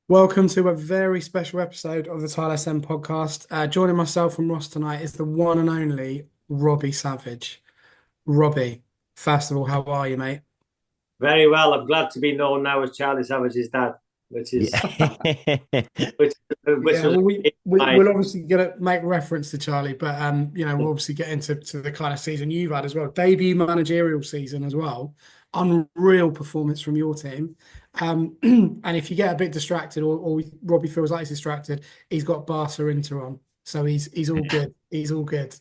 Welcome to a very special episode of the Tilehurst podcast. Joining myself and Ross tonight is the one and only Robbie Savage. Robbie, first of all, how are you, mate? Very well. I'm glad to be known now as Charlie Savage's dad, which Yeah. is which which Yeah, was well, my we'll obviously gonna make reference to Charlie, but we'll obviously get into the kind of season you've had as well. Debut managerial season as well. Unreal performance from your team. And if you get a bit distracted or Robbie feels like he's distracted, he's got Barca Inter on. So he's all good. He's all good.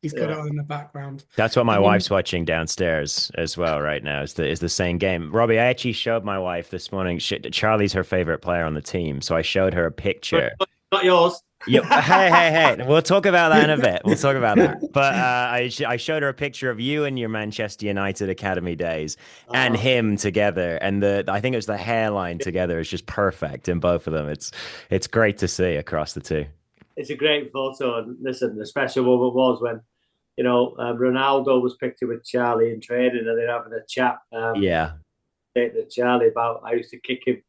He's got it yeah. on in the background. That's what my Um, wife's watching downstairs as well right now. Is the same game. Robbie, I actually showed my wife this morning. Charlie's her favorite player on the team, so I showed her a But picture. not yours. Yep. Hey, hey, hey. We'll talk about that in a bit. We'll talk about that. But I showed her a picture of you and your Manchester United academy days and Oh, him together, and the I think it was the hairline together is just perfect in both of them. It's great to see across the two. it's a great photo. And listen, the special moment was when Ronaldo was pictured with Charlie in training, and they're having a chat. Yeah. To Charlie about I used to kick him.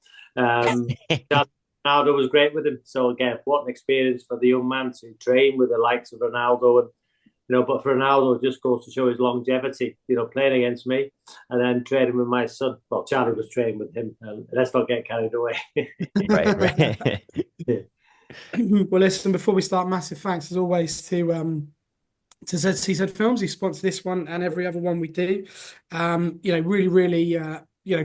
Ronaldo was great with him. So again, what an experience for the young man to train with the likes of Ronaldo and but for Ronaldo, it just goes to show his longevity, playing against me and then training with my son. Well, Charlie was training with him. Let's not get carried away. Right, right. Well, listen, before we start, massive thanks as always to Z Films. He sponsored this one and every other one we do. Really, really,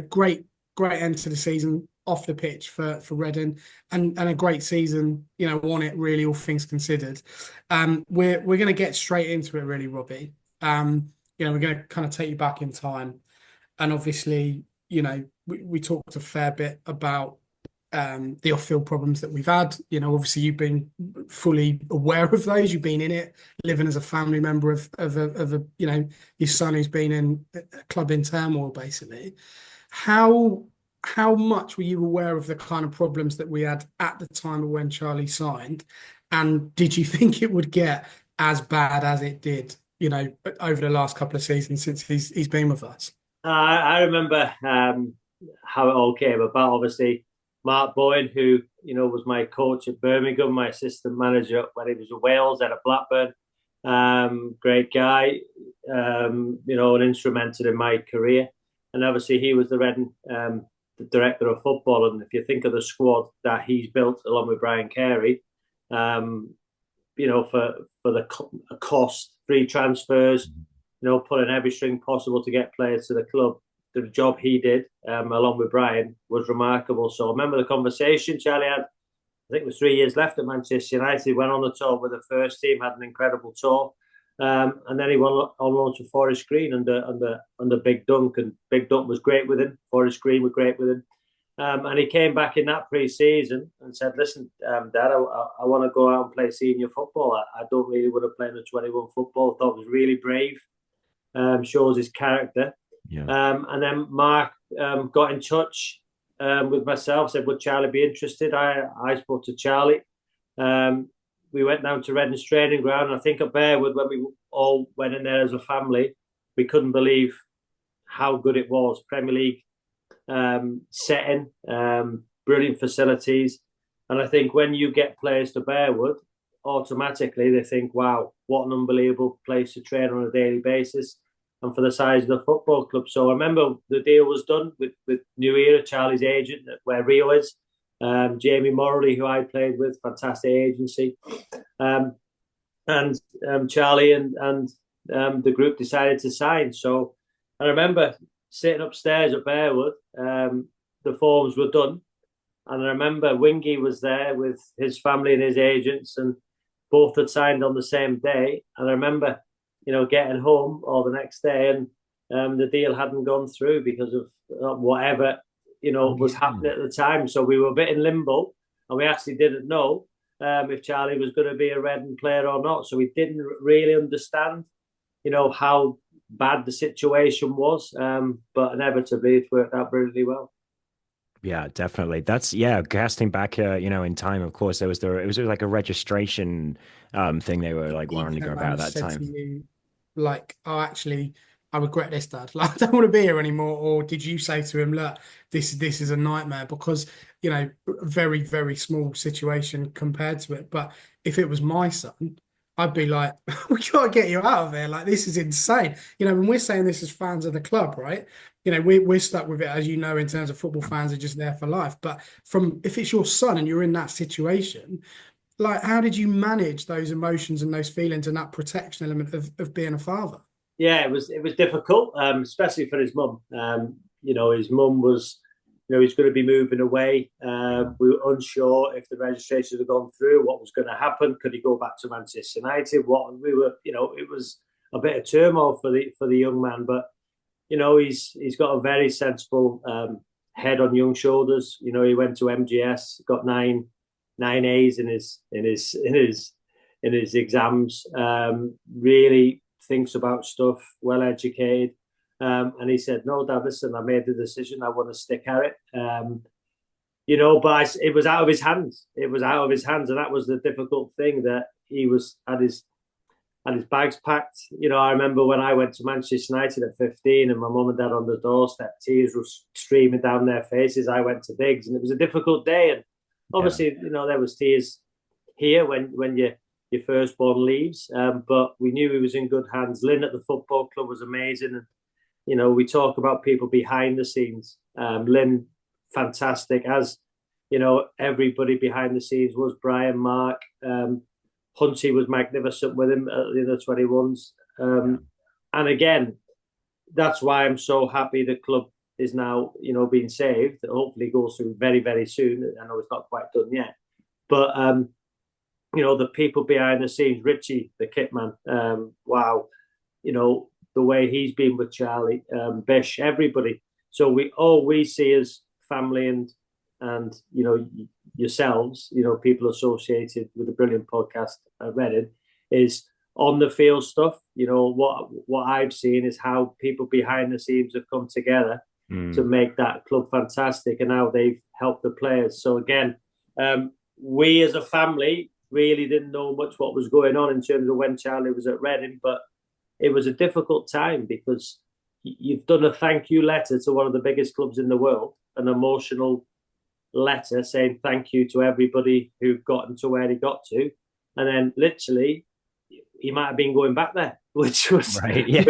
great end to the season off the pitch for Reading, and a great season, on it really, all things considered. We're going to get straight into it, really, Robbie. We're going to kind of take you back in time, and obviously, we talked a fair bit about the off-field problems that we've had. Obviously you've been fully aware of those. You've been in it, living as a family member of a your son who's been in a club in turmoil, basically. How how much were you aware of the kind of problems that we had at the time of when Charlie signed, and did you think it would get as bad as it did? Over the last couple of seasons since he's been with us. I remember how it all came about. Obviously, Mark Bowen, who was my coach at Birmingham, my assistant manager when he was at Wales and at Blackburn, great guy, and instrumental in my career. And obviously, he was the director of football. And if you think of the squad that he's built along with Brian Carey, um, for the cost, free transfers, pulling every string possible to get players to the club. The job he did, along with Brian, was remarkable. So I remember the conversation Charlie had. I think it was 3 years left at Manchester United. Went on the tour with the first team, had an incredible tour, and then he went on loan to Forest Green under Big Dunk, and Big Dunk was great with him. Forest Green were great with him, and he came back in that pre-season and said, "Listen, Dad, I want to go out and play senior football. I don't really want to play in the 21 football." I thought it was really brave, shows his character. Yeah. And then Mark got in touch with myself, said, would Charlie be interested? I spoke to Charlie. We went down to Reading's training ground. And I think at Bearwood, when we all went in there as a family, we couldn't believe how good it was. Premier League setting, brilliant facilities. And I think when you get players to Bearwood, automatically they think, wow, what an unbelievable place to train on a daily basis and for the size of the football club. So I remember the deal was done with New Era, Charlie's agent, where Rio is, Jamie Morley, who I played with, fantastic agency. Um, and Charlie and the group decided to sign. So I remember sitting upstairs at Bearwood, the forms were done. And I remember Wingy was there with his family and his agents, and both had signed on the same day. And I remember, getting home or the next day, and the deal hadn't gone through because of whatever, Oh, was yeah. happening at the time. So we were a bit in limbo, and we actually didn't know if Charlie was going to be a Redden player or not. So we didn't really understand, how bad the situation was. But inevitably, it worked out brilliantly well. Yeah, definitely. That's yeah, casting back in time, of course, it was like a registration thing they were like He wanting to go turned around about and that said to time. you, like, oh, actually, I regret this, Dad. Like, I don't want to be here anymore? Or did you say to him, look, this is a nightmare? Because, very, very small situation compared to it. But if it was my son, I'd be like, we got to get you out of here. Like, this is insane. When we're saying this as fans of the club, right? We're stuck with it, as you know, in terms of football fans are just there for life. But if it's your son and you're in that situation, like, how did you manage those emotions and those feelings and that protection element of being a father? Yeah, it was difficult, especially for his mum. His mum was, he's going to be moving away. We were unsure if the registration had gone through, what was going to happen. Could he go back to Manchester United? It was a bit of turmoil for the young man, but he's got a very sensible head on young shoulders. He went to MGS, got nine A's in his exams. Really thinks about stuff, well educated. And he said, "No, Dad, listen, I made the decision. I want to stick at it." But it was out of his hands. It was out of his hands, and that was the difficult thing, that he was had his bags packed. I remember when I went to Manchester United at 15, and my mum and dad on the doorstep, tears were streaming down their faces. I went to digs, and it was a difficult day. And obviously, there was tears here when your firstborn leaves. But we knew he was in good hands. Lynn at the football club was amazing. And, we talk about people behind the scenes. Lynn, fantastic. As, everybody behind the scenes was. Brian, Mark, Hunty was magnificent with him at the under 21s. And again, that's why I'm so happy the club is now, being saved. Hopefully goes through very, very soon. I know it's not quite done yet. But, the people behind the scenes, Richie, the kit man, wow, the way he's been with Charlie, Bish, everybody. So we see as family and yourselves, people associated with the brilliant podcast at Reading, is on the field stuff. What I've seen is how people behind the scenes have come together to make that club fantastic, and how they've helped the players. So again, we as a family really didn't know much what was going on in terms of when Charlie was at Reading, but it was a difficult time because you've done a thank you letter to one of the biggest clubs in the world, an emotional letter saying thank you to everybody who got him to where he got to, and then literally he might have been going back there, which was right, yeah.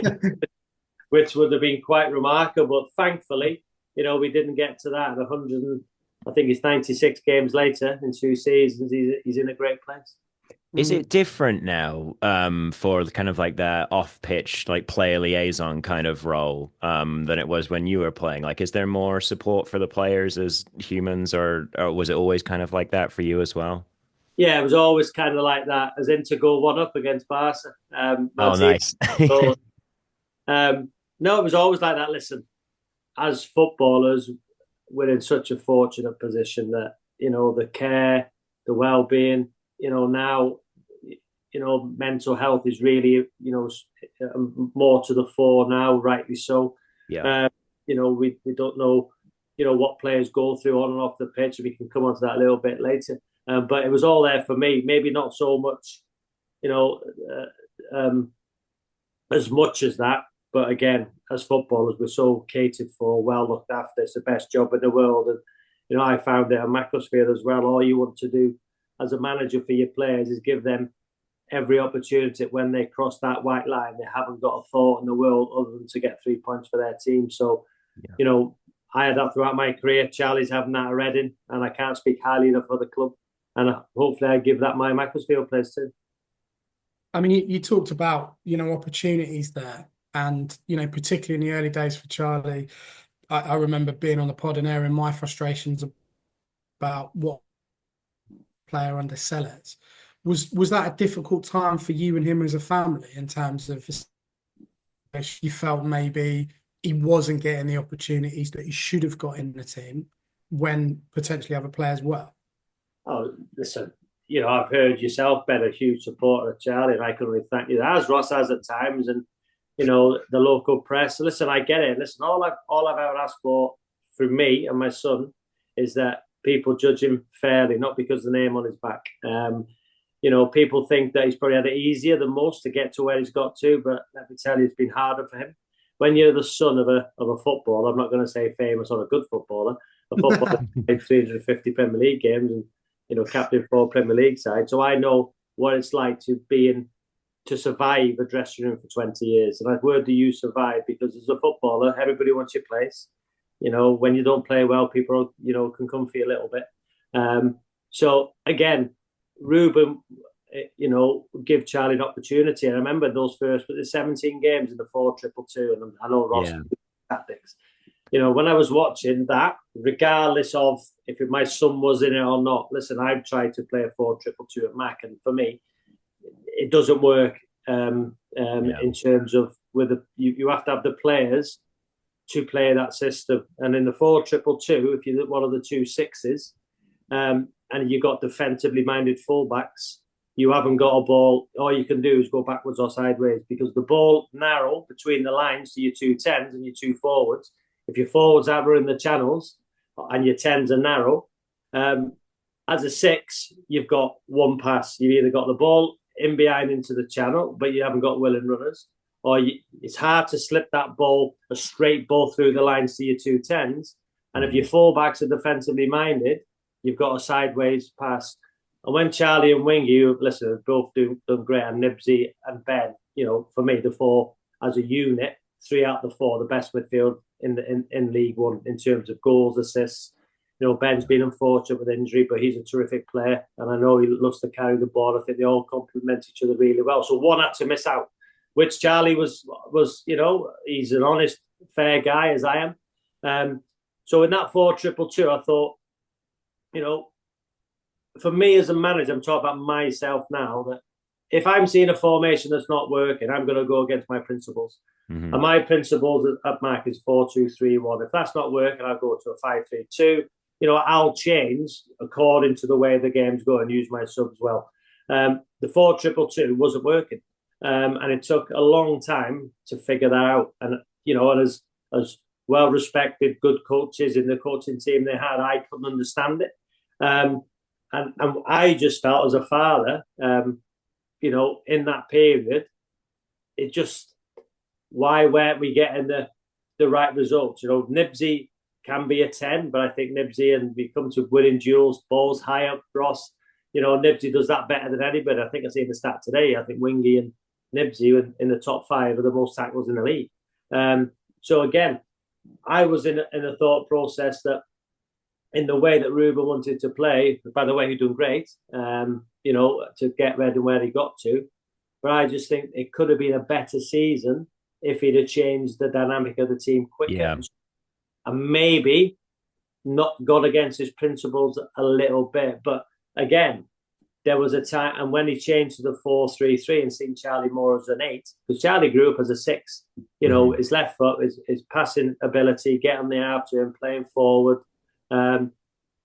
which would have been quite remarkable. Thankfully, we didn't get to that. 100, I think it's 96 games later in 2 seasons. He's in a great place. Is it different now for kind of like the off-pitch, like player liaison kind of role than it was when you were playing? Like, is there more support for the players as humans, or was it always kind of like that for you as well? Yeah, it was always kind of like that, as in to go 1-up against Barca. Oh, nice. No, it was always like that. Listen, as footballers, we're in such a fortunate position that, the care, the well-being, now, mental health is really, more to the fore now, rightly so. Yeah. We don't know, what players go through on and off the pitch. We can come on to that a little bit later. But it was all there for me. Maybe not so much, as much as that. But again, as footballers, we're so catered for, well looked after. It's the best job in the world. And, I found it at Macclesfield as well. All you want to do as a manager for your players is give them every opportunity. When they cross that white line, they haven't got a thought in the world other than to get 3 points for their team. So, I had that throughout my career. Charlie's having that at Reading, and I can't speak highly enough of the club. And hopefully I give that my Macclesfield players too. I mean, you talked about, opportunities there. And, particularly in the early days for Charlie, I remember being on the pod and airing my frustrations about what player under sellers. Was that a difficult time for you and him as a family in terms of you felt maybe he wasn't getting the opportunities that he should have got in the team when potentially other players were? Oh, listen, I've heard yourself been a huge supporter of Charlie, and I can only thank you. As Ross has at times, and the local press. Listen, I get it. Listen, all I've ever asked for from me and my son is that people judge him fairly, not because of the name on his back. People think that he's probably had it easier than most to get to where he's got to, but let me tell you, it's been harder for him. when you're the son of a footballer, I'm not going to say famous or a good footballer, a footballer played 350 Premier League games and, you know, captain 4 Premier League sides. So I know what it's like to survive a dressing room for 20 years. And where do you survive? Because as a footballer, everybody wants your place. You know, when you don't play well, people, you know, can come for you a little bit. So again, Ruben, you know, give Charlie an opportunity. And I remember those first, but the 17 games in the 4-2-2, and I know Ross tactics. You know, when I was watching that, regardless of if my son was in it or not, listen, I've tried to play a 4-2-2 at Mac, and for me, it doesn't work in terms of you have to have the players to play that system. And in the 4-2-2, if you're one of the 2 sixes, and you got defensively minded fullbacks, you haven't got a ball. All you can do is go backwards or sideways because the ball narrow between the lines to your 2 10s and your 2 forwards. If your forwards are in the channels and your 10s are narrow, as a 6, you've got one pass. You've either got the ball in behind into the channel, but you haven't got willing runners, or it's hard to slip that ball, a straight ball through the lines to your 2 10s. And if your fullbacks are defensively minded, you've got a sideways pass. And when Charlie and Wingy, who, listen, have both done great, and Nibsy and Ben, you know, for me, the 4 as a unit, 3 out of the 4, the best midfield in League One in terms of goals, assists. You know, Ben's been unfortunate with injury, but he's a terrific player, and I know he loves to carry the ball. I think they all complement each other really well. So one had to miss out, which Charlie was you know, he's an honest, fair guy as I am. So in that 4-2-2, I thought, you know, for me as a manager, I'm talking about myself now, that if I'm seeing a formation that's not working, I'm going to go against my principles. And my principles at Mac is 4-2-3-1. If that's not working, I'll go to a 5-3-2. You know, I'll change according to the way the game's go and use my subs well. The 4-2-2 wasn't working. And it took a long time to figure that out. And, you know, and as well-respected, good coaches in the coaching team they had, I couldn't understand it. And I just felt as a father, you know, in that period, it just, why weren't we getting the right results? You know, Nibsy can be a 10, but I think Nibsy, and we come to winning duels, balls high up, Ross, you know, Nibsy does that better than anybody. I think I seen the stat today. I think Wingy and Nibsy in the top 5 are the most tackles in the league. So again, I was in a thought process that in the way that Ruben wanted to play, by the way, he's done great, you know, to get Reading where he got to. But I just think it could have been a better season if he'd have changed the dynamic of the team quicker and maybe not gone against his principles a little bit. But again, there was a time, and when he changed to the 4-3-3 and seen Charlie more as an 8, because Charlie grew up as a 6, you know, his left foot, his passing ability, get on the half turn, playing forward.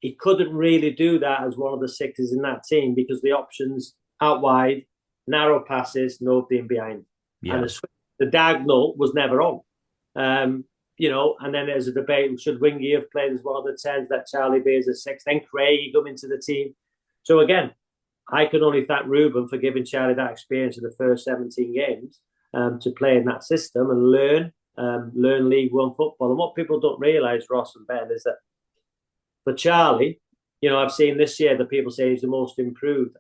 He couldn't really do that as one of the 6s in that team because the options out wide, narrow passes, nobody in behind. And the diagonal was never on. You know, and then there's a debate, should Wingy have played as one of the 10s, let Charlie be as a 6, then Craig come into the team. So again, I can only thank Ruben for giving Charlie that experience in the first 17 games to play in that system and learn League One football. And what people don't realise, Ross and Ben, is that for Charlie, you know, I've seen this year that people say he's the most improved.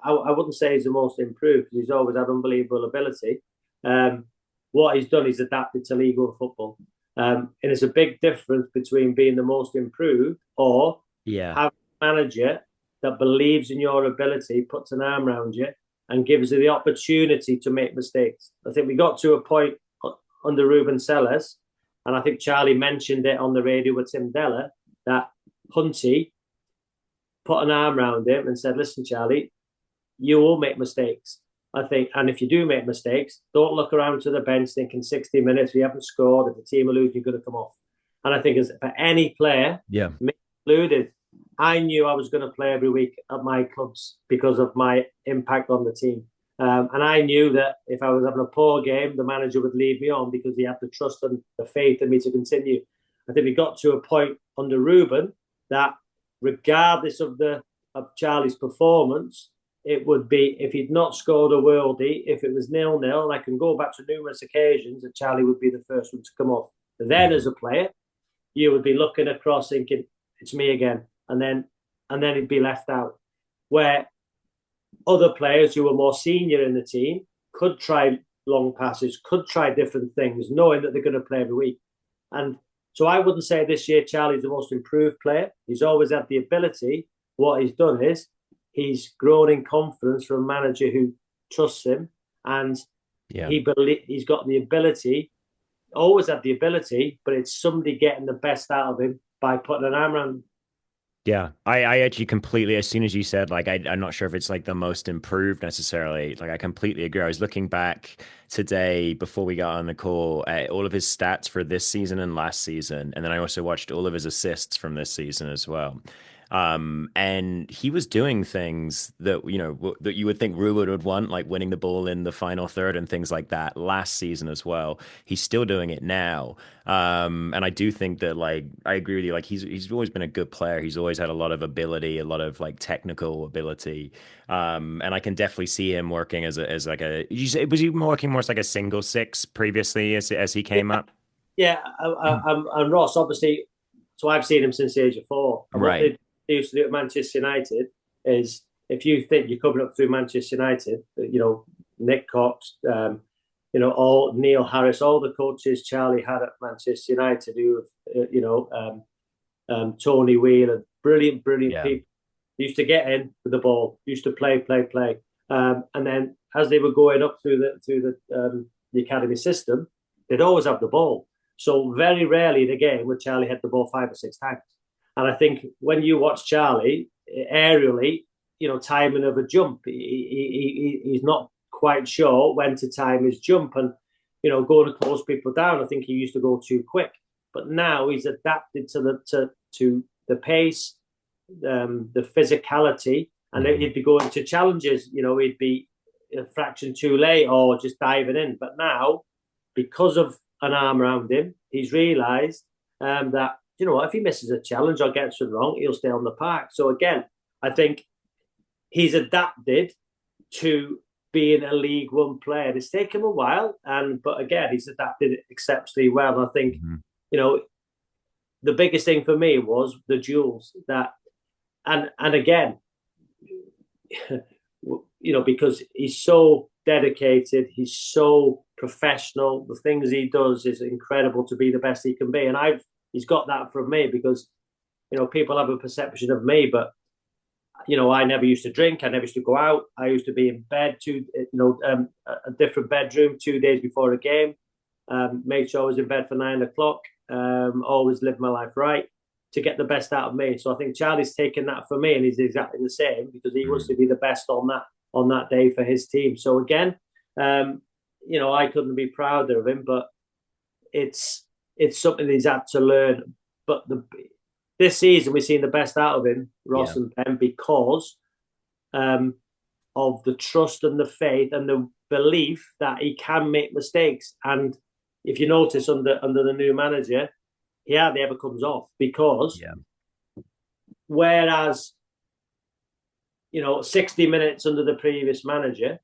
I wouldn't say he's the most improved because he's always had unbelievable ability. What he's done is adapted to League One football. And it's a big difference between being the most improved or having a manager that believes in your ability, puts an arm around you, and gives you the opportunity to make mistakes. I think we got to a point under Ruben Sellers, and I think Charlie mentioned it on the radio with Tim Della, that Hunty put an arm around him and said, listen, Charlie, you will make mistakes. I think, and if you do make mistakes, don't look around to the bench thinking 60 minutes, we haven't scored, if the team will lose, you're going to come off. And I think as for any player, me included, I knew I was going to play every week at my clubs because of my impact on the team. And I knew that if I was having a poor game, the manager would leave me on because he had the trust and the faith in me to continue. I think we got to a point under Ruben that regardless of Charlie's performance, it would be if he'd not scored a worldie, if it was 0-0, and I can go back to numerous occasions that Charlie would be the first one to come off. Then, as a player, you would be looking across thinking, it's me again. And then he'd be left out. Where other players who were more senior in the team could try long passes, could try different things, knowing that they're going to play every week. And so I wouldn't say this year Charlie's the most improved player. He's always had the ability. What he's done is he's grown in confidence from a manager who trusts him, and he's got the ability, always had the ability, but it's somebody getting the best out of him by putting an arm around him. Yeah, I actually completely, as soon as you said, like, I'm not sure if it's like the most improved necessarily. Like, I completely agree. I was looking back today before we got on the call at all of his stats for this season and last season. And then I also watched all of his assists from this season as well. And he was doing things that, that you would think Ruud would want, like winning the ball in the final third and things like that last season as well. He's still doing it now. And I do think that, like, I agree with you. Like, he's always been a good player. He's always had a lot of ability, a lot of like technical ability. And I can definitely see him working as like a. Was he working more as like a single six previously as he came up? Yeah, and Ross, obviously, so I've seen him since the age of 4. And what they used to do at Manchester United is, if you think you're coming up through Manchester United, Nick Cox, all Neil Harris, all the coaches Charlie had at Manchester United, who, Tony Wheeler, brilliant people, used to get in with the ball, used to play, and then as they were going up through the academy system, they'd always have the ball. So very rarely in a game would Charlie hit the ball 5 or 6 times. And I think when you watch Charlie aerially, timing of a jump, he's not quite sure when to time his jump, and going to close people down. I think he used to go too quick, but now he's adapted to the pace, the physicality, and he'd be going to challenges. He'd be a fraction too late or just diving in. But now, because of an arm around him, he's realised that, if he misses a challenge or gets it wrong, he'll stay on the park. So again, I think he's adapted to being a League One player. It's taken him a while, but again, he's adapted exceptionally well. And I think, the biggest thing for me was the duels and again, because he's so dedicated, he's so professional. The things he does is incredible to be the best he can be. And he's got that from me, because, people have a perception of me, but, I never used to drink. I never used to go out. I used to be in bed a different bedroom 2 days before a game. Made sure I was in bed for 9 o'clock. Always lived my life right to get the best out of me. So I think Charlie's taken that for me, and he's exactly the same, because he wants to be the best on that day for his team. So again, I couldn't be prouder of him, but it's something he's had to learn. But this season we've seen the best out of him, Ross and Ben, because of the trust and the faith and the belief that he can make mistakes. And if you notice under the new manager, he hardly ever comes off, because whereas 60 minutes under the previous manager,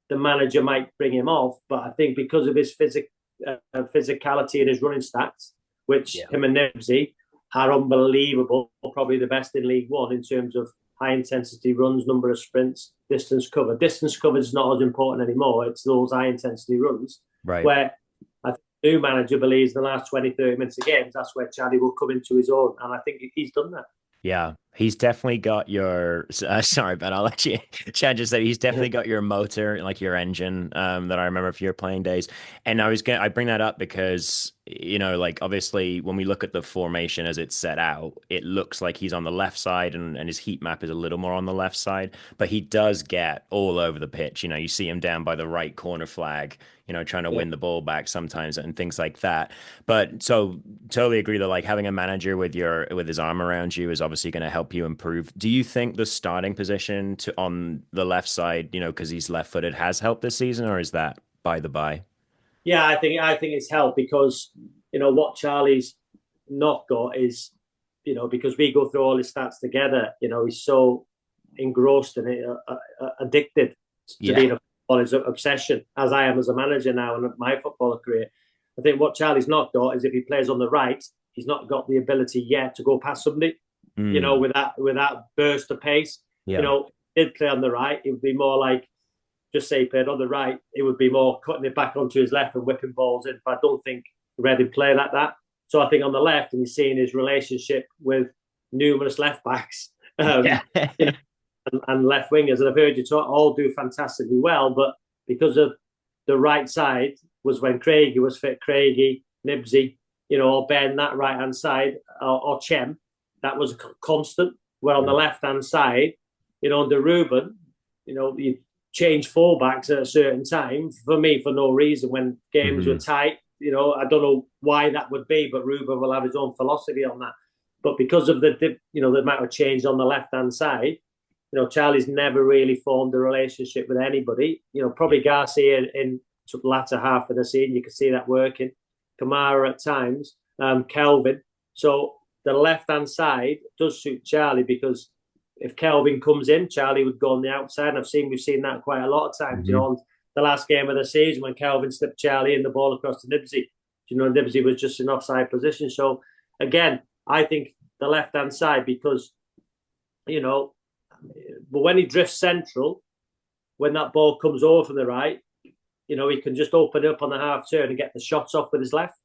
the manager might bring him off, but I think because of his physicality and his running stats, which him and Nibsy are unbelievable, probably the best in League One in terms of high intensity runs, number of sprints, distance cover. Distance cover is not as important anymore. It's those high intensity runs, where I think the new manager believes the last 20, 30 minutes of games, that's where Charlie will come into his own. And I think he's done that. Yeah, he's definitely got your. Sorry, Ben, I'll let you. Chad just said he's definitely got your motor, like your engine. That I remember for your playing days, and I bring that up because like, obviously when we look at the formation as it's set out, it looks like he's on the left side, and his heat map is a little more on the left side, but he does get all over the pitch. You see him down by the right corner flag, trying to win the ball back sometimes and things like that. But so totally agree that, like, having a manager with his arm around you is obviously going to help you improve. Do you think the starting position on the left side, because he's left-footed, has helped this season, or is that by the by? Yeah, I think it's helped, because what Charlie's not got is, because we go through all his stats together. He's so engrossed in it, addicted to being a footballer's obsession, as I am as a manager now in my footballer career. I think what Charlie's not got is if he plays on the right, he's not got the ability yet to go past somebody, you know, with that burst of pace. You know, did play on the right, it would be more like, just say he played on the right, it would be more cutting it back onto his left and whipping balls in. But I don't think Reading play like that. So I think on the left, and he's seeing his relationship with numerous left backs you know, and left wingers. And I've heard you talk, all do fantastically well, but because of the right side was when Craigie was fit, Craigie, Nibsy, you know, or Ben, that right-hand side, or Chem, that was constant. Well, on the left-hand side, you know, under Ruben, you know, you change fullbacks at a certain time, for me, for no reason, when games were tight. You know, I don't know why that would be, but Ruben will have his own philosophy on that. But because of the, you know, the amount of change on the left-hand side, you know, Charlie's never really formed a relationship with anybody. You know, probably Garcia in the latter half of the season, you could see that working. Kamara at times, Kelvin. So the left-hand side does suit Charlie, because if Kelvin comes in, Charlie would go on the outside. And we've seen that quite a lot of times. You know, on the last game of the season when Kelvin slipped Charlie in the ball across to Nibsy. You know, Nibsy was just in offside position. So again, I think the left-hand side, because, you know, but when he drifts central, when that ball comes over from the right, you know, he can just open up on the half turn and get the shots off with his left.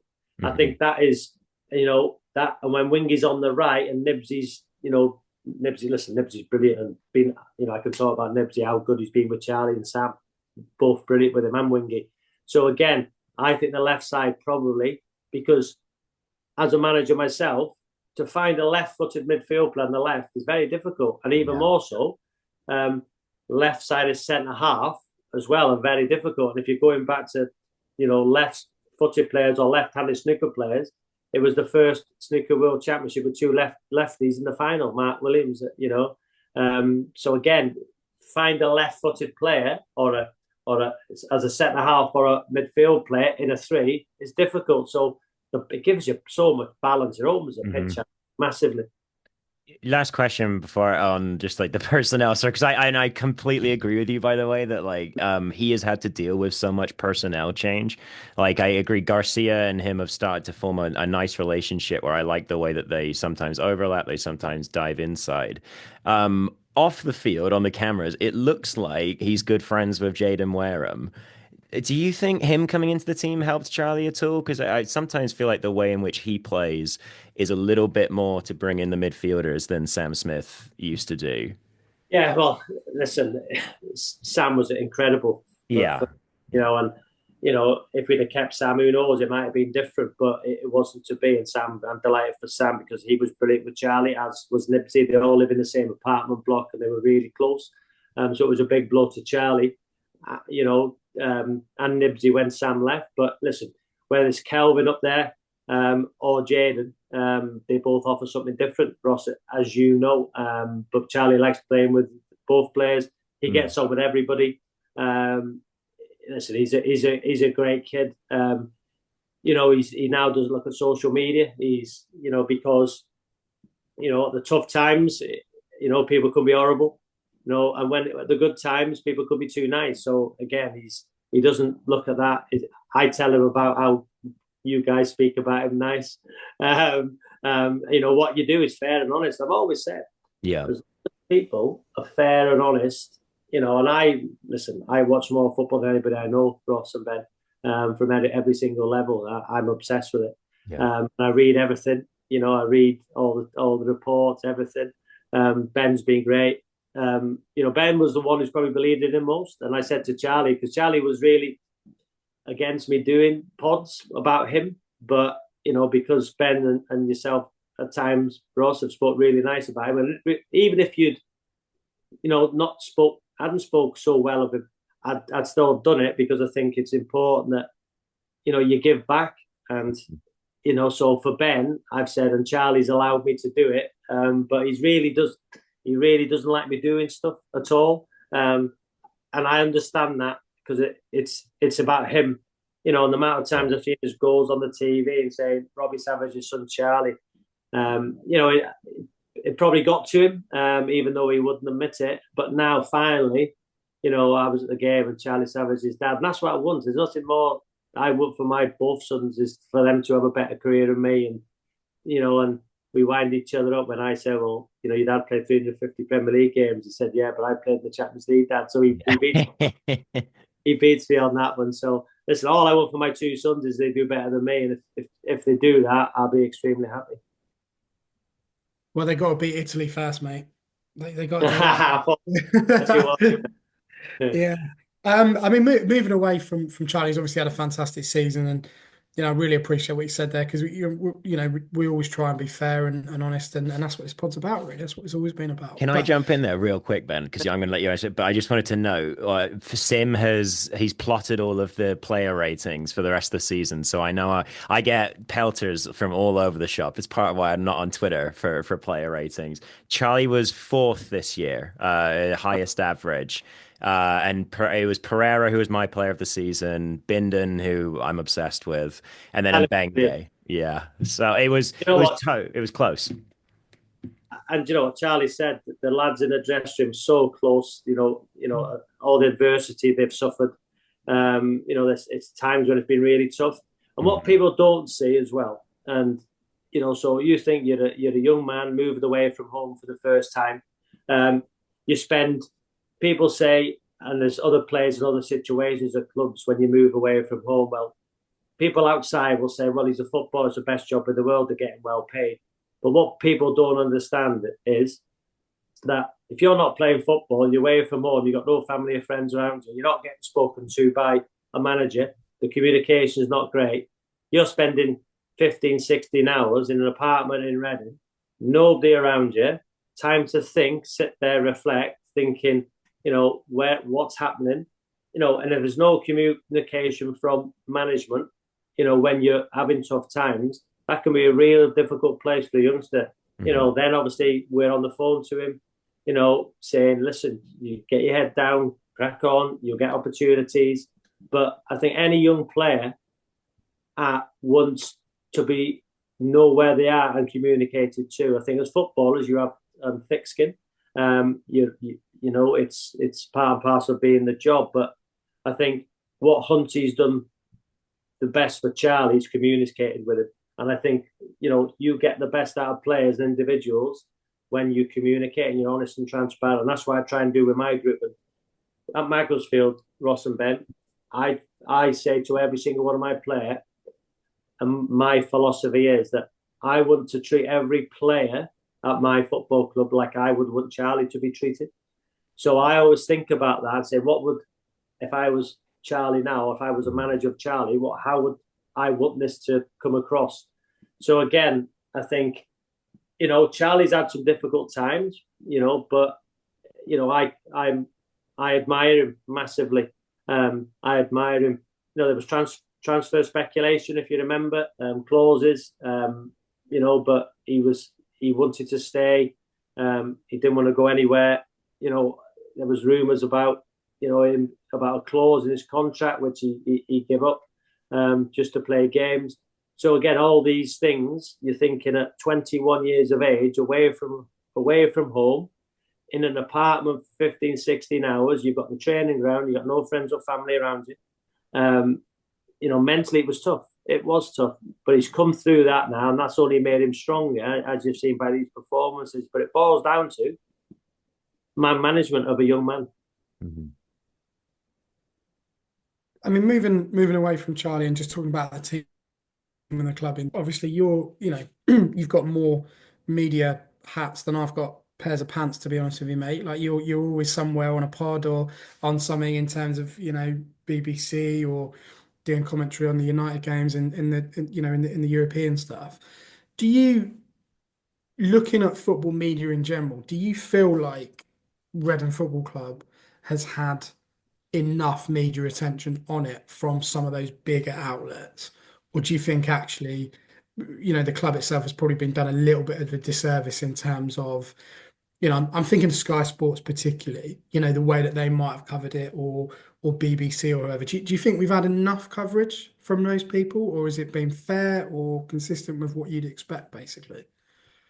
I think that is, you know, that. And when Wingy's on the right and Nibsy's, you know, Nibsy's brilliant, and been, you know, I can talk about Nibsy, how good he's been with Charlie and Sam, both brilliant with him and Wingy. So again, I think the left side probably, because as a manager myself, to find a left-footed midfield player on the left is very difficult, and even more so, left-sided centre half as well are very difficult. And if you're going back to, you know, left-footed players or left-handed snooker players, it was the first snooker world championship with two lefties in the final. Mark Williams, you know. So again, find a left-footed player or as a centre half or a midfield player in a three is difficult. So it gives you so much balance. It opens the pitch massively. Last question before on just like the personnel, sir, because I completely agree with you, by the way, that like he has had to deal with so much personnel change. Like I agree, Garcia and him have started to form a nice relationship where I like the way that they sometimes overlap, they sometimes dive inside. Off the field on the cameras, it looks like he's good friends with Jaden Wareham. Do you think him coming into the team helped Charlie at all? Because I sometimes feel like the way in which he plays is a little bit more to bring in the midfielders than Sam Smith used to do. Yeah, well, listen, Sam was incredible. You know, and, you know, if we'd have kept Sam, who knows, it might have been different, but it wasn't to be. And Sam, I'm delighted for Sam because he was brilliant with Charlie, as was Nibsy. They all live in the same apartment block and they were really close. So it was a big blow to Charlie, you know, and Nibsy when Sam left. But listen, whether it's Kelvin up there or Jaden, they both offer something different, Ross, as you know. But Charlie likes playing with both players. He gets on with everybody. Listen, he's a great kid. You know, he now doesn't look at social media. He's, you know, because, you know, at the tough times, you know, people can be horrible. You know, and when at the good times, people could be too nice. So again, he doesn't look at that. I tell him about how you guys speak about him nice. You know, what you do is fair and honest. I've always said, people are fair and honest. You know, and I watch more football than anybody I know, Ross and Ben, from every single level. I'm obsessed with it. I read everything. You know, I read all the reports, everything. Ben's been great. You know, Ben was the one who's probably believed in him most. And I said to Charlie, because Charlie was really against me doing pods about him. But, you know, because Ben and yourself at times, Ross, have spoke really nice about him. And even if you'd, you know, hadn't spoke so well of him, I'd still have done it because I think it's important that, you know, you give back. And, you know, so for Ben, I've said, and Charlie's allowed me to do it, but he really doesn't like me doing stuff at all. And I understand that because it's about him. You know, and the amount of times I've seen his goals on the TV and saying, Robbie Savage's son Charlie, you know, it probably got to him, even though he wouldn't admit it. But now, finally, I was at the game and Charlie Savage, his dad, and that's what I want. There's nothing more I want for my both sons is for them to have a better career than me, and we wind each other up when I say, well, your dad played 350 Premier League games. He said, yeah, but I played the Champions League, Dad. So he beats me on that one. So listen, all I want for my two sons is they do better than me, and if they do that, I'll be extremely happy. Well, they got to beat Italy first, mate. They got to do that. Yeah. I mean, moving away from Charlie, he's obviously had a fantastic season, and I really appreciate what you said there because we always try and be fair and honest, and that's what this pod's about, really. That's what it's always been about. Can I jump in there real quick, Ben? Because I'm going to let you answer, but I just wanted to know, Sim he's plotted all of the player ratings for the rest of the season, so I know I get pelters from all over the shop. It's part of why I'm not on Twitter for player ratings. Charlie was fourth this year, highest average. And it was Pereira, who was my player of the season, Bindon, who I'm obsessed with, and then Mbenge. Yeah. So it was close. And what Charlie said, the lads in the dressing room so close, all the adversity they've suffered. It's times when it's been really tough. And what people don't see as well, and so you think you're a young man moving away from home for the first time. People say, and there's other players in other situations at clubs when you move away from home. Well, people outside will say, well, he's a footballer, it's the best job in the world, they're getting well paid. But what people don't understand is that if you're not playing football, you're away from home, you've got no family or friends around you, you're not getting spoken to by a manager, the communication is not great, you're spending 15, 16 hours in an apartment in Reading, nobody around you, time to think, sit there, reflect, thinking, what's happening, and if there's no communication from management, when you're having tough times, that can be a real difficult place for a youngster. Then obviously we're on the phone to him, saying, listen, you get your head down, crack on, you'll get opportunities. But I think any young player wants to know where they are and communicated to. I think as footballers, you have thick skin. It's part and parcel of being the job. But I think what Hunty's done the best for Charlie is communicated with him. And I think, you get the best out of players and individuals when you communicate and you're honest and transparent. And that's what I try and do with my group. And at Macclesfield, Ross and Ben, I say to every single one of my players, and my philosophy is that I want to treat every player at my football club like I would want Charlie to be treated. So I always think about that and say, if I was Charlie now, if I was a manager of Charlie, how would I want this to come across? So again, I think, Charlie's had some difficult times, but, I admire him massively. I admire him. There was transfer speculation, if you remember, clauses, but he wanted to stay. He didn't want to go anywhere. There was rumours about, him about a clause in his contract, which he gave up just to play games. So again, all these things, you're thinking at 21 years of age, away from home, in an apartment for 15, 16 hours, you've got the training ground, you've got no friends or family around you. Mentally it was tough. It was tough, but he's come through that now, and that's only made him stronger, as you've seen by these performances. But it boils down to man management of a young man. Mm-hmm. I mean, moving away from Charlie and just talking about the team and the club. Obviously, you've got more media hats than I've got pairs of pants, to be honest with you, mate. Like you're always somewhere on a pod or on something in terms of BBC or doing commentary on the United games and in the European stuff. Do you, looking at football media in general, do you feel like Reading Football Club has had enough media attention on it from some of those bigger outlets? Or do you think actually, the club itself has probably been done a little bit of a disservice in terms of, I'm thinking Sky Sports particularly, the way that they might have covered it or BBC or whoever. Do you think we've had enough coverage from those people, or has it been fair or consistent with what you'd expect, basically?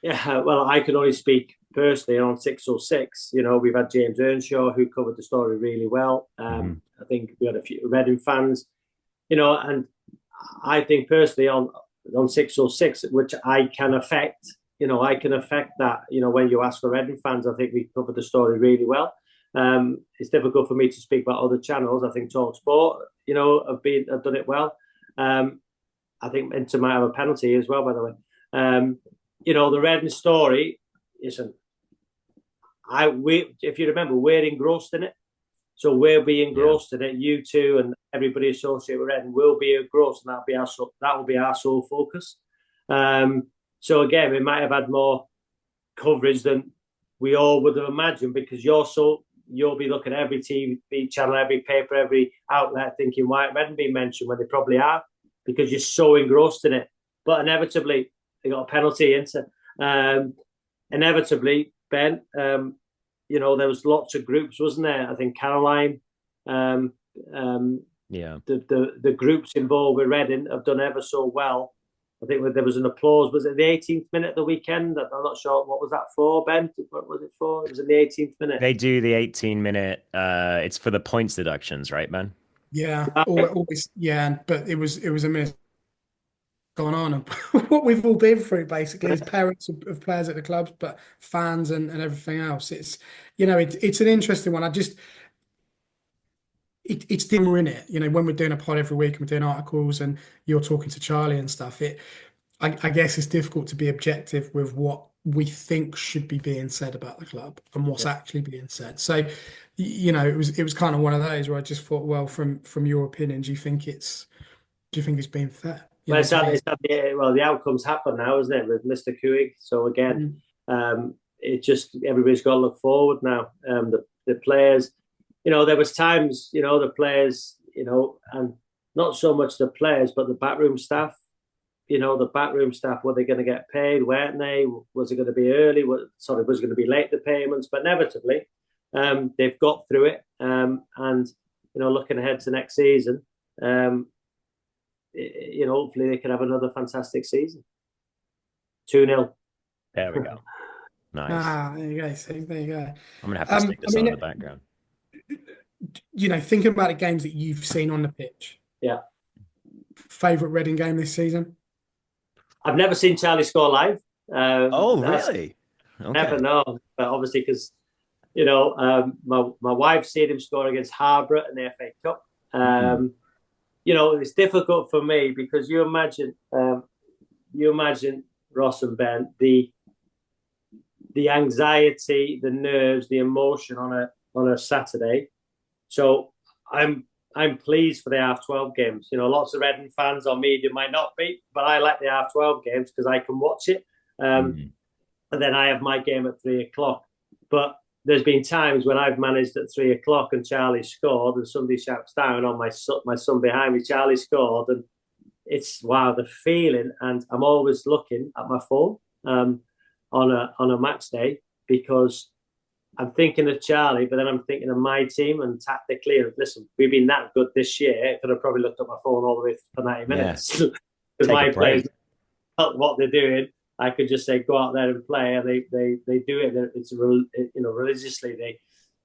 Yeah, well, I can only speak personally on 606. We've had James Earnshaw who covered the story really well. I think we had a few Reading fans, and I think personally on 606, which I can affect, I can affect that. When you ask for Reading fans, I think we covered the story really well. It's difficult for me to speak about other channels. I think Talk Sport, have done it well. I think Inter might have a penalty as well, by the way. The Reading story, listen, if you remember, we're engrossed in it. So we'll be engrossed in it. You two and everybody associated with Reading will be engrossed, and that will be our sole focus. So again, we might have had more coverage than we all would have imagined, because you'll be looking at every TV channel, every paper, every outlet, thinking, why Reading being mentioned, when they probably are, because you're so engrossed in it. But inevitably, they got a penalty into. Inevitably, Ben, there was lots of groups, wasn't there? I think Caroline, the groups involved with Reading have done ever so well. I think there was an applause. Was it the 18th minute of the weekend? I'm not sure. What was that for, Ben? What was it for? It was in the 18th minute. They do the 18-minute. It's for the points deductions, right, Ben? Yeah, always. Yeah, but it was a minute gone on, and what we've all been through basically as parents of players at the clubs, but fans and everything else. It's an interesting one. It's dimmer in it. When we're doing a pod every week and we're doing articles and you're talking to Charlie and stuff, I guess it's difficult to be objective with what we think should be being said about the club and what's actually being said. So, it was kind of one of those where I just thought, well, from your opinion, do you think it's being fair? Well, the outcomes happen now, isn't it, with Mr. Kuig? So again, it just everybody's got to look forward now. The players, there was times, the players, and not so much the players, but the backroom staff. The backroom staff, were they going to get paid? Weren't they? Was it going to be early? Was it going to be late, the payments? But inevitably, they've got through it. And looking ahead to next season, hopefully they can have another fantastic season. 2-0. There we go. Nice. There you go. See, there you go. I'm gonna have to stick this on in the background. Thinking about the games that you've seen on the pitch. Yeah. Favorite Reading game this season? I've never seen Charlie score live. Really? Okay. Never know, but obviously because my wife's seen him score against Harborough in the FA Cup. It's difficult for me because you imagine Ross and Ben, the anxiety, the nerves, the emotion on a Saturday. So I'm pleased for the half-12 games. Lots of Reading fans or media might not be, but I like the half-12 games because I can watch it. And then I have my game at 3:00. But there's been times when I've managed at 3:00 and Charlie scored, and somebody shouts down on my son behind me, Charlie scored, and it's wow, the feeling. And I'm always looking at my phone on a match day because I'm thinking of Charlie, but then I'm thinking of my team and tactically. And listen, we've been that good this year. I could have probably looked at my phone all the way for 90 minutes because my players, what they're doing. I could just say go out there and play, and they do it. It's religiously.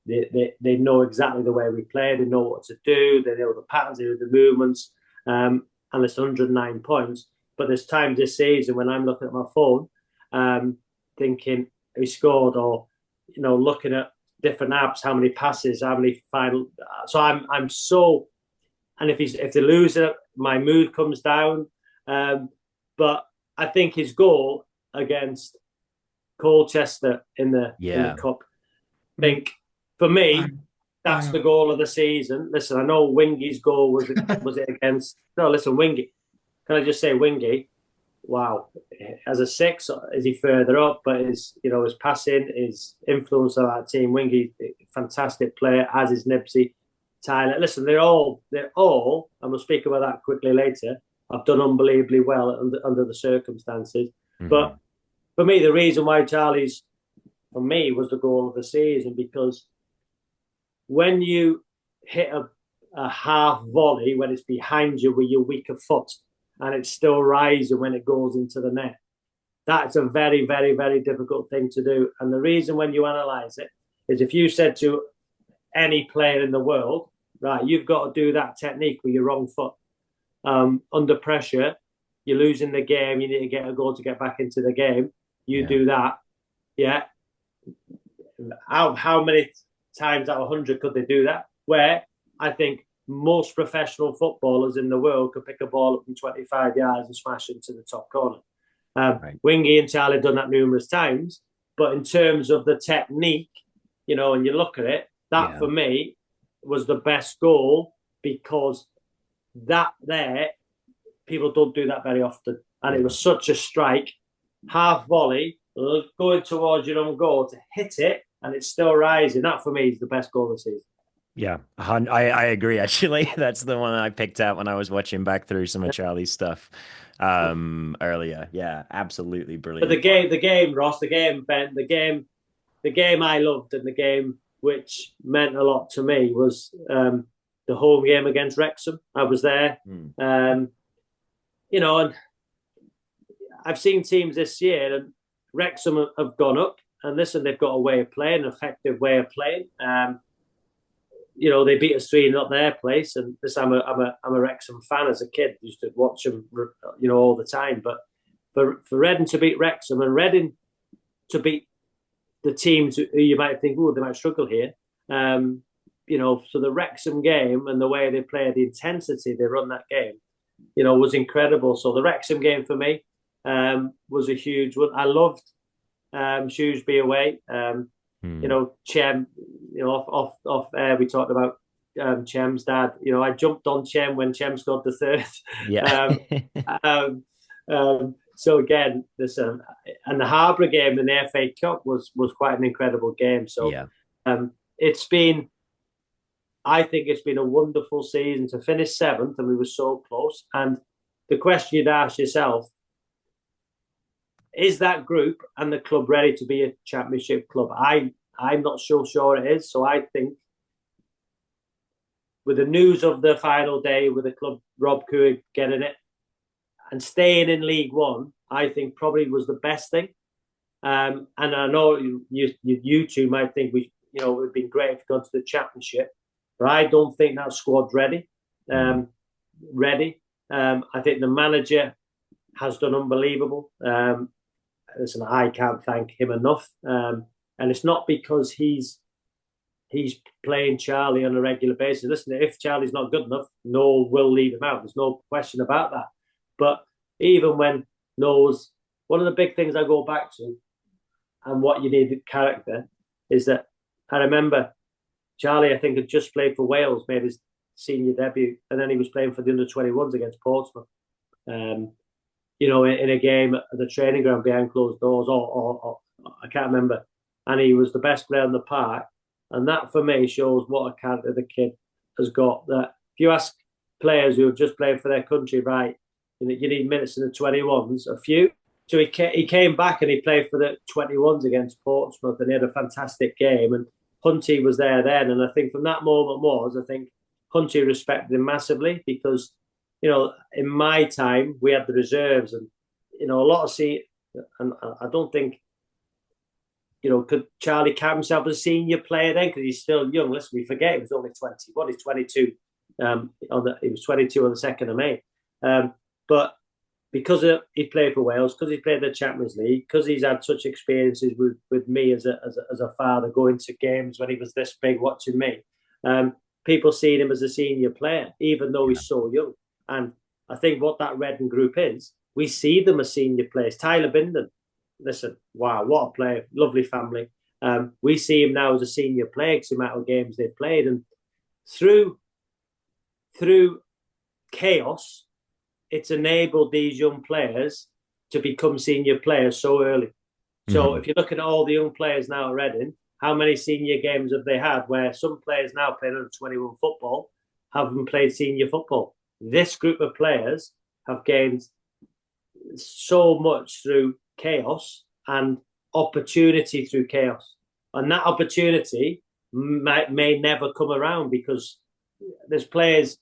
They know exactly the way we play. They know what to do. They know the patterns. They know the movements. And it's 109 points. But there's times this season when I'm looking at my phone, thinking he scored, or looking at different apps, how many passes, how many final. So I'm so, and if they lose it, my mood comes down. But I think his goal against Colchester in the cup, I think for me, that's the goal of the season. Listen, I know Wingy's goal was it against? No, listen, Wingy. Can I just say Wingy? Wow, as a 6, is he further up? But his passing, his influence on that team. Wingy, fantastic player, as is Nibsy, Tyler. Listen, they're all, and we'll speak about that quickly later. I've done unbelievably well under the circumstances. But for me, the reason why Charlie's, for me, was the goal of the season, because when you hit a half volley, when it's behind you with your weaker foot, and it's still rising when it goes into the net, That's a very, very, very difficult thing to do. And the reason when you analyse it is if you said to any player in the world, right, you've got to do that technique with your wrong foot. Under pressure, you're losing the game, you need to get a goal to get back into the game. You do that. Yeah. How many times out of 100 could they do that? Where I think most professional footballers in the world could pick a ball up from 25 yards and smash it into the top corner. Right. Wingy and Charlie have done that numerous times. But in terms of the technique, you know, and you look at it, that for me was the best goal, because that there, people don't do that very often. And it was such a strike, half volley, going towards your own goal to hit it, and it's still rising. That for me is the best goal of the season. Yeah, I agree. Actually, that's the one I picked out when I was watching back through some of Charlie's stuff earlier. Yeah, absolutely brilliant. But the game, Ross, the game, Ben, the game I loved, and the game which meant a lot to me was the home game against Wrexham. I was there. You know, and I've seen teams this year, and Wrexham have gone up, and listen, they've got a way of playing, an effective way of playing. You know, they beat us 3-0 at their place, and this I'm a Wrexham fan as a kid. Used to watch them, you know, all the time. But for Reading to beat Wrexham, and Reading to beat the teams who you might think, oh, they might struggle here. You know, so the Wrexham game and the way they play, the intensity they run that game, you know, was incredible. So the Wrexham game for me was a huge one. I loved Shrewsbury away. You know, Chem, you know, off air, we talked about Chem's dad. You know, I jumped on Chem when Chem scored the third. Yeah. So again, this and the Harbour game in the FA Cup was quite an incredible game. So I think it's been a wonderful season to finish 7th, and we were so close. And the question you'd ask yourself, is that group and the club ready to be a championship club? I'm not so sure it is. So I think with the news of the final day, with the club, Rob Cooley getting it and staying in League One, I think probably was the best thing. And I know you two might think it would have been great if we got to the championship, but I don't think that squad's ready. I think the manager has done unbelievable. Listen, I can't thank him enough. And it's not because he's playing Charlie on a regular basis. Listen, if Charlie's not good enough, Noel will leave him out. There's no question about that. But even when Noel's, one of the big things I go back to, and what you need in character, is that I remember Charlie, I think, had just played for Wales, made his senior debut, and then he was playing for the under-21s against Portsmouth. You know, in a game at the training ground behind closed doors, or I can't remember. And he was the best player in the park. And that, for me, shows what a character the kid has got. That if you ask players who have just played for their country, right, you need minutes in the 21s, a few. So he came back and he played for the 21s against Portsmouth, and he had a fantastic game. And Hunty was there then. And I think from that moment I think Hunty respected him massively, because, you know, in my time, we had the reserves, and, you know, a lot of and I don't think, you know, could Charlie count himself as a senior player then? Because he's still young. Listen, we forget he was only 21. He's 22. He was 22 on the 2nd of May. But because he played for Wales, because he played the Champions League, because he's had such experiences with me as a father, going to games when he was this big, watching me, people see him as a senior player, even though he's so young. And I think what that Reading group is, we see them as senior players. Tyler Binden, listen, wow, what a player, lovely family. We see him now as a senior player because the amount of games they've played. And through chaos, it's enabled these young players to become senior players so early. So if you look at all the young players now at Reading, how many senior games have they had where some players now playing under 21 football haven't played senior football? This group of players have gained so much through chaos and opportunity through chaos. And that opportunity may never come around, because there's players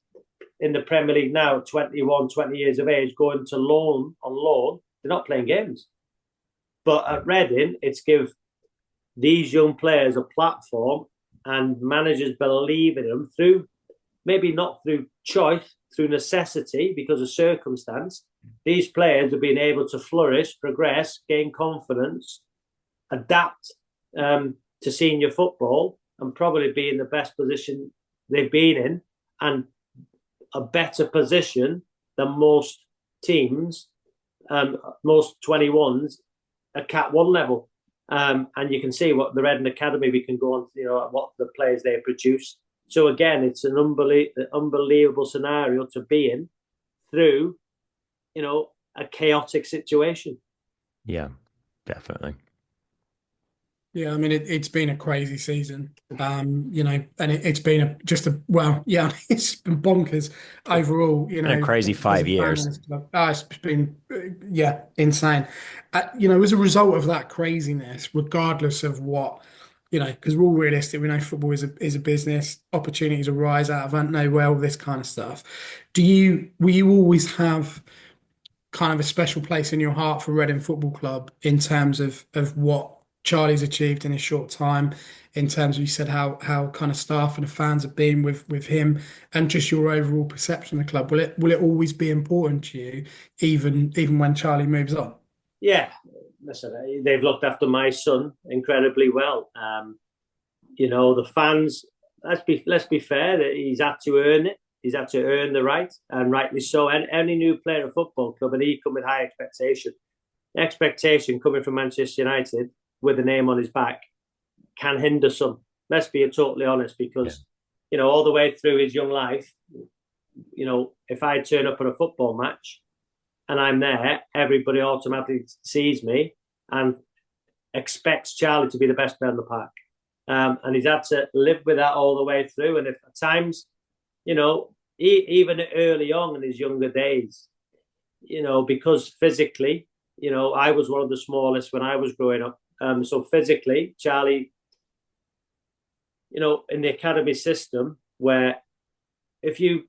in the Premier League now, 21, 20 years of age, going to on loan. They're not playing games. But at Reading, it's give these young players a platform, and managers believe in them through, maybe not through choice, through necessity because of circumstance. These players have been able to flourish, progress, gain confidence, adapt to senior football, and probably be in the best position they've been in, and a better position than most teams, most 21s at Cat 1 level. And you can see what the Reading Academy, we can go on, what the players they produce. So again, it's an unbelievable scenario to be in through, a chaotic situation. Yeah, definitely. Yeah, I mean it's been a crazy season, and it's been it's been bonkers overall. Been a crazy 5 years. It's been insane. As a result of that craziness, regardless of what, because we're all realistic, we know football is a business. Opportunities arise out of nowhere, all this kind of stuff. Will you always have kind of a special place in your heart for Reading Football Club in terms of what Charlie's achieved in a short time, in terms of, you said, how kind of staff and the fans have been with him, and just your overall perception of the club? Will it always be important to you, even when Charlie moves on? Yeah, listen, they've looked after my son incredibly well. The fans. Let's be fair. That he's had to earn it. He's had to earn the right, and rightly so. And any new player at a football club, and he come with high expectation. Expectation coming from Manchester United with a name on his back can hinder some. Let's be totally honest, because all the way through his young life, if I turn up at a football match and I'm there, everybody automatically sees me and expects Charlie to be the best player in the park. And he's had to live with that all the way through. And if at times, even early on in his younger days, because physically, I was one of the smallest when I was growing up. So physically, Charlie, in the academy system, where if you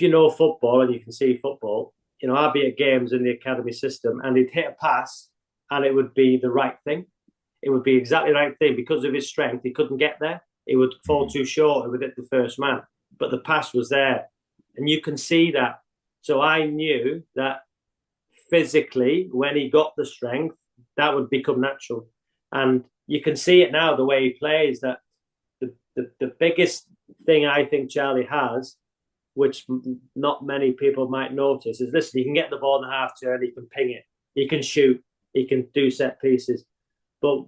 know football and you can see football, I'd be at games in the academy system and he'd hit a pass and it would be the right thing. It would be exactly the right thing. Because of his strength, he couldn't get there. He would fall too short and would hit the first man. But the pass was there. And you can see that. So I knew that physically, when he got the strength, that would become natural. And you can see it now, the way he plays, that the biggest thing I think Charlie has, which not many people might notice, is, listen, he can get the ball in the half turn, he can ping it, he can shoot, he can do set pieces. But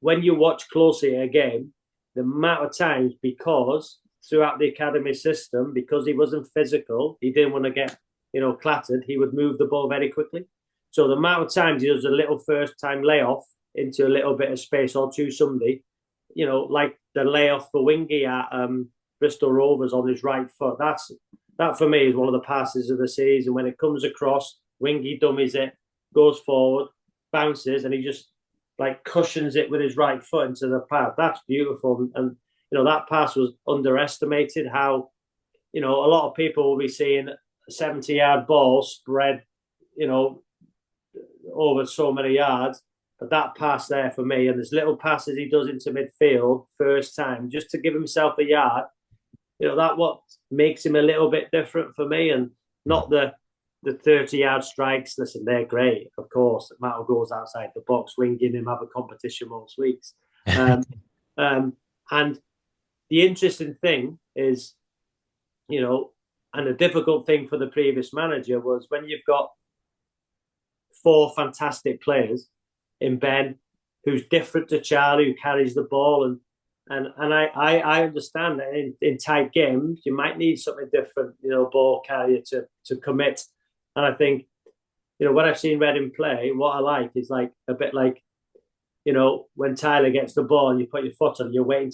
when you watch closely a game, the amount of times, because throughout the academy system, because he wasn't physical, he didn't want to get, clattered, he would move the ball very quickly. So the amount of times he does a little first time layoff into a little bit of space or to somebody, like the layoff for Wingy at Bristol Rovers on his right foot. That for me is one of the passes of the season. When it comes across, Wingy dummies it, goes forward, bounces, and he just like cushions it with his right foot into the path. That's beautiful. And that pass was underestimated. How a lot of people will be seeing a 70-yard ball spread, over so many yards. But that pass there for me, and there's little passes he does into midfield first time, just to give himself a yard, that what makes him a little bit different for me. And not the 30-yard strikes. Listen, they're great, of course. The matter goes outside the box, winging him, have a competition most weeks. And the interesting thing is, and the difficult thing for the previous manager was, when you've got 4 fantastic players in Ben, who's different to Charlie, who carries the ball, and I understand that in tight games you might need something different, ball carrier to commit. And I think, when I've seen Reading play, what I like is like a bit like, when Tyler gets the ball and you put your foot on, you're waiting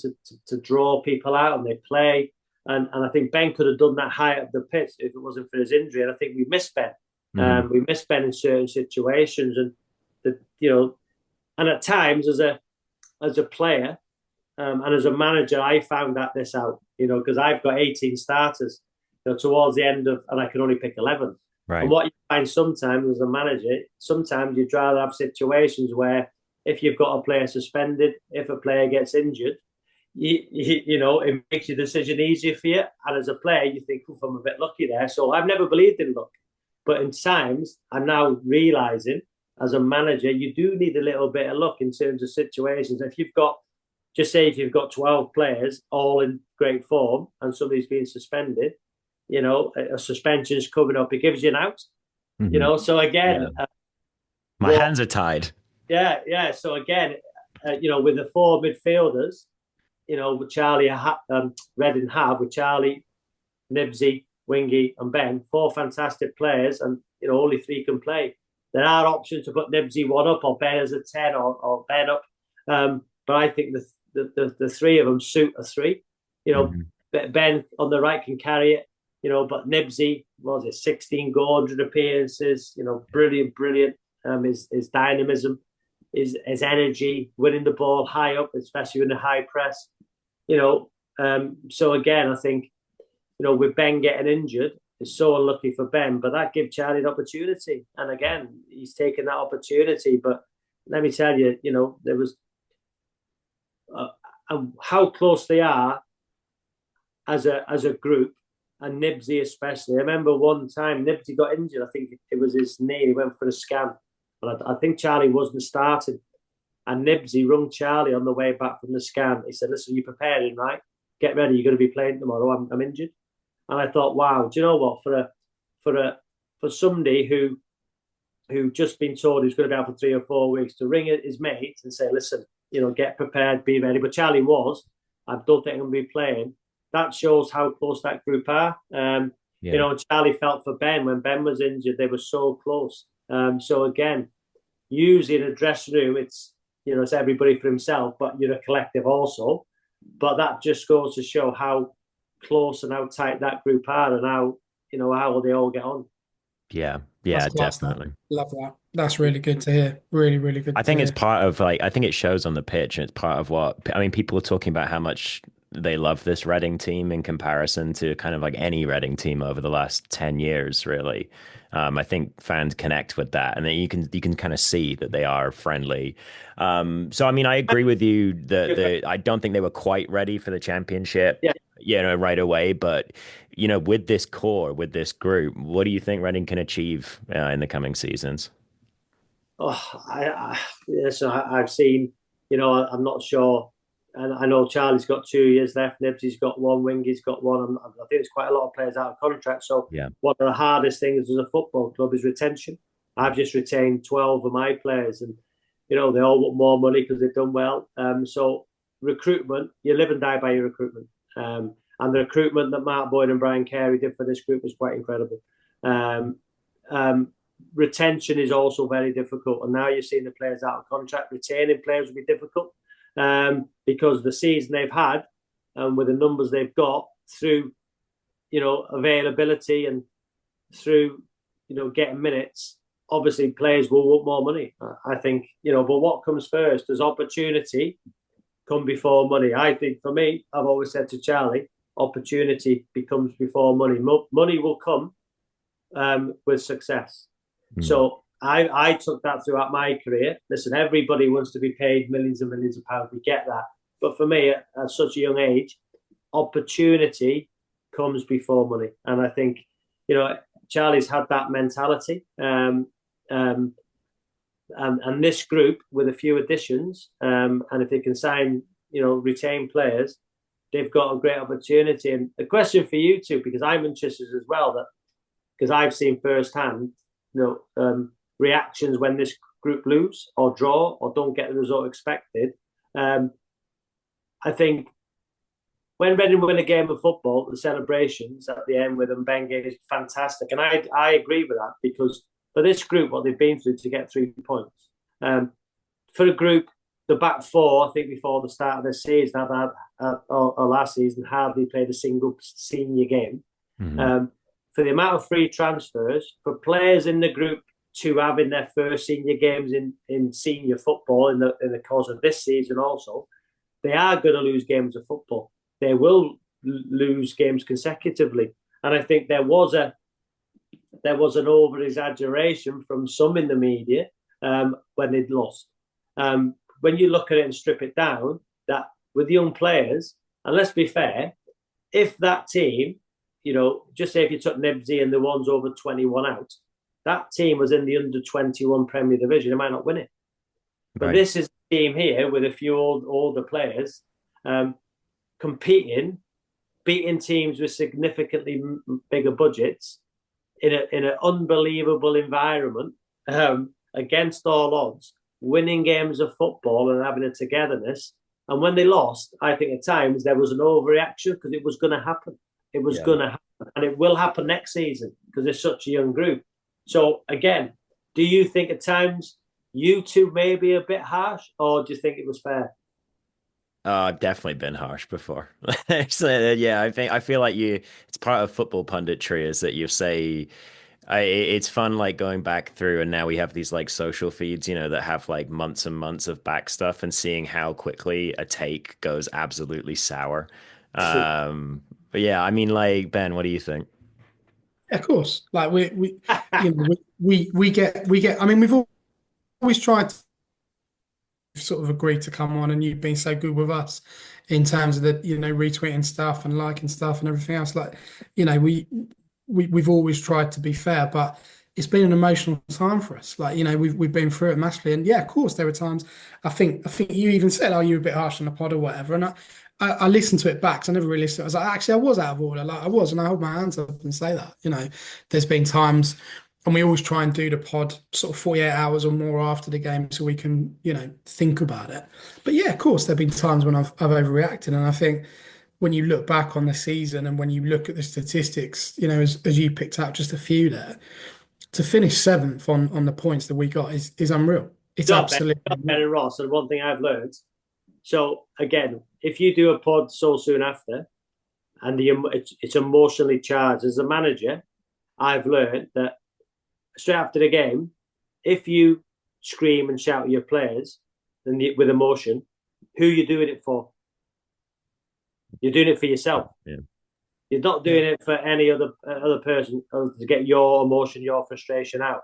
to draw people out and they play. And I think Ben could have done that high up the pitch if it wasn't for his injury. And I think we missed Ben. We missed Ben in certain situations, and and at times as a player and as a manager, I found this out, because I've got 18 starters towards the end of, and I can only pick 11. And Right. what you find sometimes as a manager, sometimes you'd rather have situations where if you've got a player suspended, if a player gets injured, it makes your decision easier for you. And as a player, you think, "Oof, I'm a bit lucky there." So I've never believed in luck. But in times, I'm now realizing as a manager, you do need a little bit of luck in terms of situations. If you've got, just say, if you've got 12 players all in great form and somebody's being suspended, a suspension's coming up, it gives you an out. Hmm. So again, Yeah. My what, hands are tied. yeah, yeah. So again, with the four midfielders, with Charlie, Reading have with Charlie, Nibsy, Wingy, and Ben, four fantastic players, and only three can play. There are options to put Nibsy one up or Ben as a 10 or Ben up, but I think the three of them suit a three. Hmm. Ben on the right can carry it, but Nibsy, what was it, 16 goal, 100 appearances, brilliant, brilliant. His dynamism, his energy, winning the ball high up, especially in the high press. So again, I think with Ben getting injured, it's so unlucky for Ben, but that gives Charlie an opportunity. And again, he's taken that opportunity. But let me tell you, there was how close they are as a group, and Nibsy especially. I remember one time Nibsy got injured. I think it was his knee. He went for a scan, but I think Charlie wasn't starting. And Nibsy rung Charlie on the way back from the scan. He said, "Listen, you're preparing, right? Get ready. You're going to be playing tomorrow. I'm injured." And I thought, wow, do you know what? For somebody who just been told he's going to be out for 3 or 4 weeks, to ring his mates and say, "Listen, get prepared, be ready." But Charlie was. I don't think I'm going to be playing. That shows how close that group are. Yeah. Charlie felt for Ben when Ben was injured. They were so close. So again, usually in a dressing room, it's everybody for himself, but you're a collective also. But that just goes to show how close and how tight that group are, and how they all get on. Yeah. That's Yeah, class, that. definitely. Love that. That's really good to hear. Really, really I good to think it's hear. part of like I think it shows on the pitch and it's part of what I mean people are talking about how much they love this Reading team in comparison to kind of like any Reading team over the last 10 years really. I think fans connect with that and then you can kind of see that they are friendly. So I mean I agree with you that I don't think they were quite ready for the championship, Yeah. right away, but with this core, with this group, what do you think Reading can achieve in the coming seasons? Oh, so I've seen. I'm not sure, and I know Charlie's got 2 years left. Nibsy's got one. Wingy's got one. I think there's quite a lot of players out of contract. So Yeah. one of the hardest things as a football club is retention. I've just retained 12 of my players, and they all want more money because they've done well. So recruitment, you live and die by your recruitment. And the recruitment that Mark Boyd and Brian Carey did for this group was quite incredible. Um, um, Retention is also very difficult. And now you're seeing the players out of contract. Retaining players will be difficult because the season they've had and with the numbers they've got through, availability and through, getting minutes, obviously players will want more money. I think, but what comes first? Does opportunity come before money? I think for me, I've always said to Charlie, opportunity becomes before money. Money will come with success. Mm. So I took that throughout my career. Listen, everybody wants to be paid millions and millions of pounds. We get that. But for me, at such a young age, opportunity comes before money. And I think, Charlie's had that mentality. And this group, with a few additions, and if they can sign, retain players, they've got a great opportunity. And the question for you two, because I'm interested as well, that because I've seen firsthand, reactions when this group lose or draw or don't get the result expected. I think when Reading win a game of football, the celebrations at the end with Mbengue is fantastic, and I agree with that because for this group, what they've been through to get 3 points, for a group, the back four, I think before the start of this season, or last season, hardly played a single senior game. Mm-hmm. For the amount of free transfers, for players in the group to have in their first senior games in senior football in the course of this season also, they are going to lose games of football. They will lose games consecutively. And I think there was there was an over exaggeration from some in the media when they'd lost. When you look at it and strip it down, that with young players, and let's be fair, if that team, just say if you took Nibsy and the ones over 21 out, that team was in the under 21 Premier Division, it might not win it. But this is a team here with a few older players competing, beating teams with significantly bigger budgets in an unbelievable environment against all odds, winning games of football and having a togetherness. And when they lost, I think at times there was an overreaction because it was going to happen. It was going to happen, and it will happen next season because it's such a young group. So again, do you think at times you two may be a bit harsh, or do you think it was fair? I've definitely been harsh before. So, yeah, I feel like it's part of football punditry is that you say it's fun like going back through and now we have these like social feeds, that have like months and months of back stuff and seeing how quickly a take goes absolutely sour. But yeah, I mean, like Ben, what do you think? Yeah, of course. Like we get. I mean, we've always tried to sort of agree to come on, and you've been so good with us in terms of the retweeting stuff and liking stuff and everything else. Like, we've always tried to be fair, but it's been an emotional time for us. Like, we've been through it massively, and yeah, of course, there were times. I think you even said, "Oh, you're a bit harsh on the pod or whatever," and I listened to it back. 'Cause I never really listened. I was like, actually, I was out of order. Like I was, and I hold my hands up and say that. There's been times, and we always try and do the pod sort of 48 hours or more after the game so we can, think about it. But yeah, of course, there've been times when I've overreacted, and I think when you look back on the season and when you look at the statistics, as you picked out just a few there, to finish seventh on the points that we got is unreal. It's absolutely Ben and Ross, and one thing I've learned. So again, if you do a pod so soon after, and it's emotionally charged as a manager, I've learned that straight after the game, if you scream and shout at your players and with emotion, who are you doing it for? You're doing it for yourself. Yeah. You're not doing it for any other person to get your emotion, your frustration out.